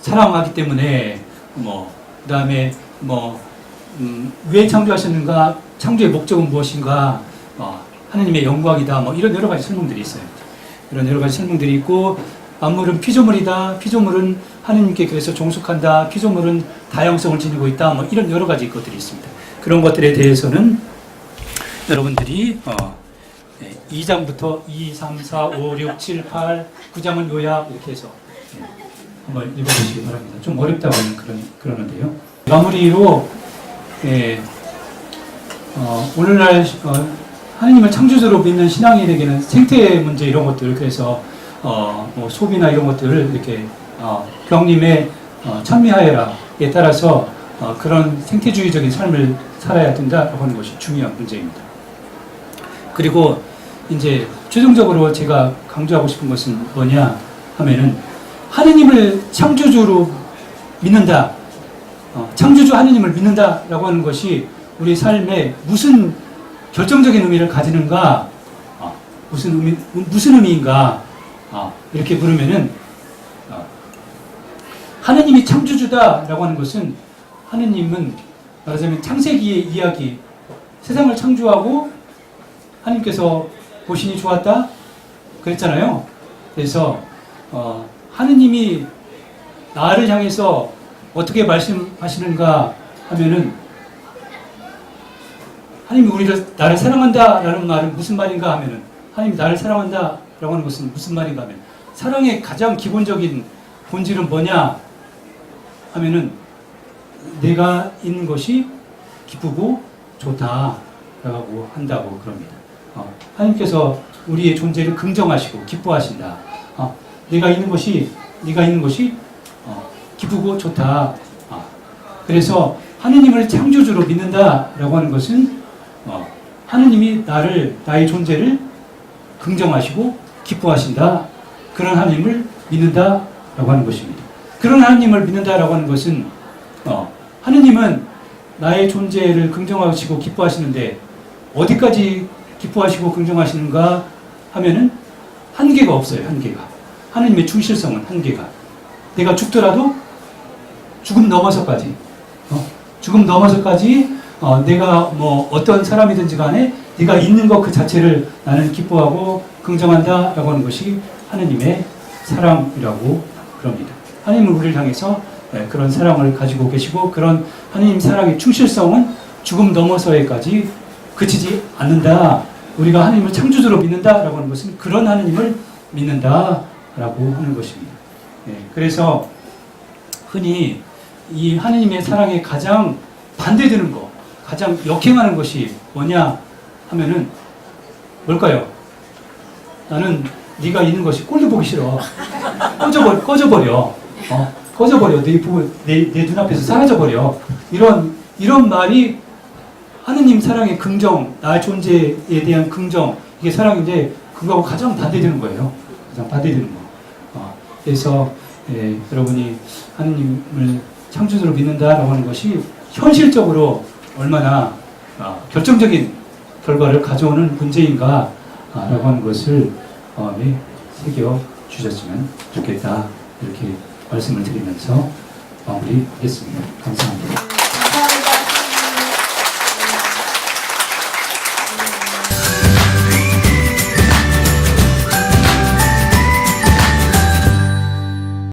사랑하기 때문에 그다음에 왜 창조하셨는가? 창조의 목적은 무엇인가? 하느님의 영광이다. 이런 여러 가지 설명들이 있어요. 이런 여러 가지 설명들이 있고 만물은 피조물이다. 피조물은 하느님께 그래서 종속한다. 피조물은 다양성을 지니고 있다. 이런 여러 가지 것들이 있습니다. 그런 것들에 대해서는 여러분들이 2장부터 2, 3, 4, 5, 6, 7, 8, 9장은 요약 이렇게 해서 한번 읽어보시기 바랍니다. 좀 어렵다고 그러는데요. 마무리로 오늘날 하느님을 창조주로 믿는 신앙인에게는 생태 문제 이런 것들 그래서 소비나 이런 것들을 이렇게 경님의 찬미하여라에 따라서 그런 생태주의적인 삶을 살아야 된다라고 하는 것이 중요한 문제입니다. 그리고 이제 최종적으로 제가 강조하고 싶은 것은 뭐냐 하면은 하느님을 창조주로 믿는다, 창조주 하느님을 믿는다라고 하는 것이 우리 삶에 무슨 결정적인 의미를 가지는가, 무슨 의미인가 이렇게 물으면은 하느님이 창조주다라고 하는 것은 하느님은 말하자면 창세기의 이야기, 세상을 창조하고 하느님께서 보시니 좋았다 그랬잖아요. 그래서 하느님이 나를 향해서 어떻게 말씀하시는가 하면은 하느님이 나를 사랑한다라는 말은 무슨 말인가 하면은 하느님이 나를 사랑한다라고 하는 것은 무슨 말인가 하면 사랑의 가장 기본적인 본질은 뭐냐 하면은 내가 있는 것이 기쁘고 좋다라고 한다고 그럽니다. 하나님께서 우리의 존재를 긍정하시고 기뻐하신다. 네가 있는 것이 기쁘고 좋다. 그래서 하느님을 창조주로 믿는다라고 하는 것은 하느님이 나의 존재를 긍정하시고 기뻐하신다. 그런 하나님을 믿는다라고 하는 것입니다. 그런 하나님을 믿는다라고 하는 것은 하느님은 나의 존재를 긍정하시고 기뻐하시는데 어디까지 기뻐하시고 긍정하시는가 하면은 한계가 없어요. 한계가. 하느님의 충실성은 한계가. 내가 죽더라도 죽음 넘어서까지 내가 뭐 어떤 사람이든지 간에 네가 있는 것 그 자체를 나는 기뻐하고 긍정한다라고 하는 것이 하느님의 사랑이라고 그럽니다. 하느님은 우리를 향해서 그런 사랑을 가지고 계시고 그런 하느님 사랑의 충실성은 죽음 넘어서에까지 그치지 않는다. 우리가 하느님을 창조주로 믿는다라고 하는 것은 그런 하느님을 믿는다라고 하는 것입니다. 그래서 흔히 이 하느님의 사랑에 가장 반대되는 것, 가장 역행하는 것이 뭐냐 하면은 뭘까요? 나는 네가 있는 것이 꼴도 보기 싫어. 꺼져버려. 내 눈앞에서 사라져버려. 이런 말이 하느님 사랑의 긍정, 나의 존재에 대한 긍정, 이게 사랑인데 그거하고 가장 반대되는 거예요. 가장 반대되는 거. 그래서 여러분이 하느님을 창조주로 믿는다라고 하는 것이 현실적으로 얼마나 결정적인 결과를 가져오는 문제인가 라고 하는 것을 마음에 새겨 주셨으면 좋겠다. 이렇게 말씀을 드리면서 마무리하겠습니다. 감사합니다.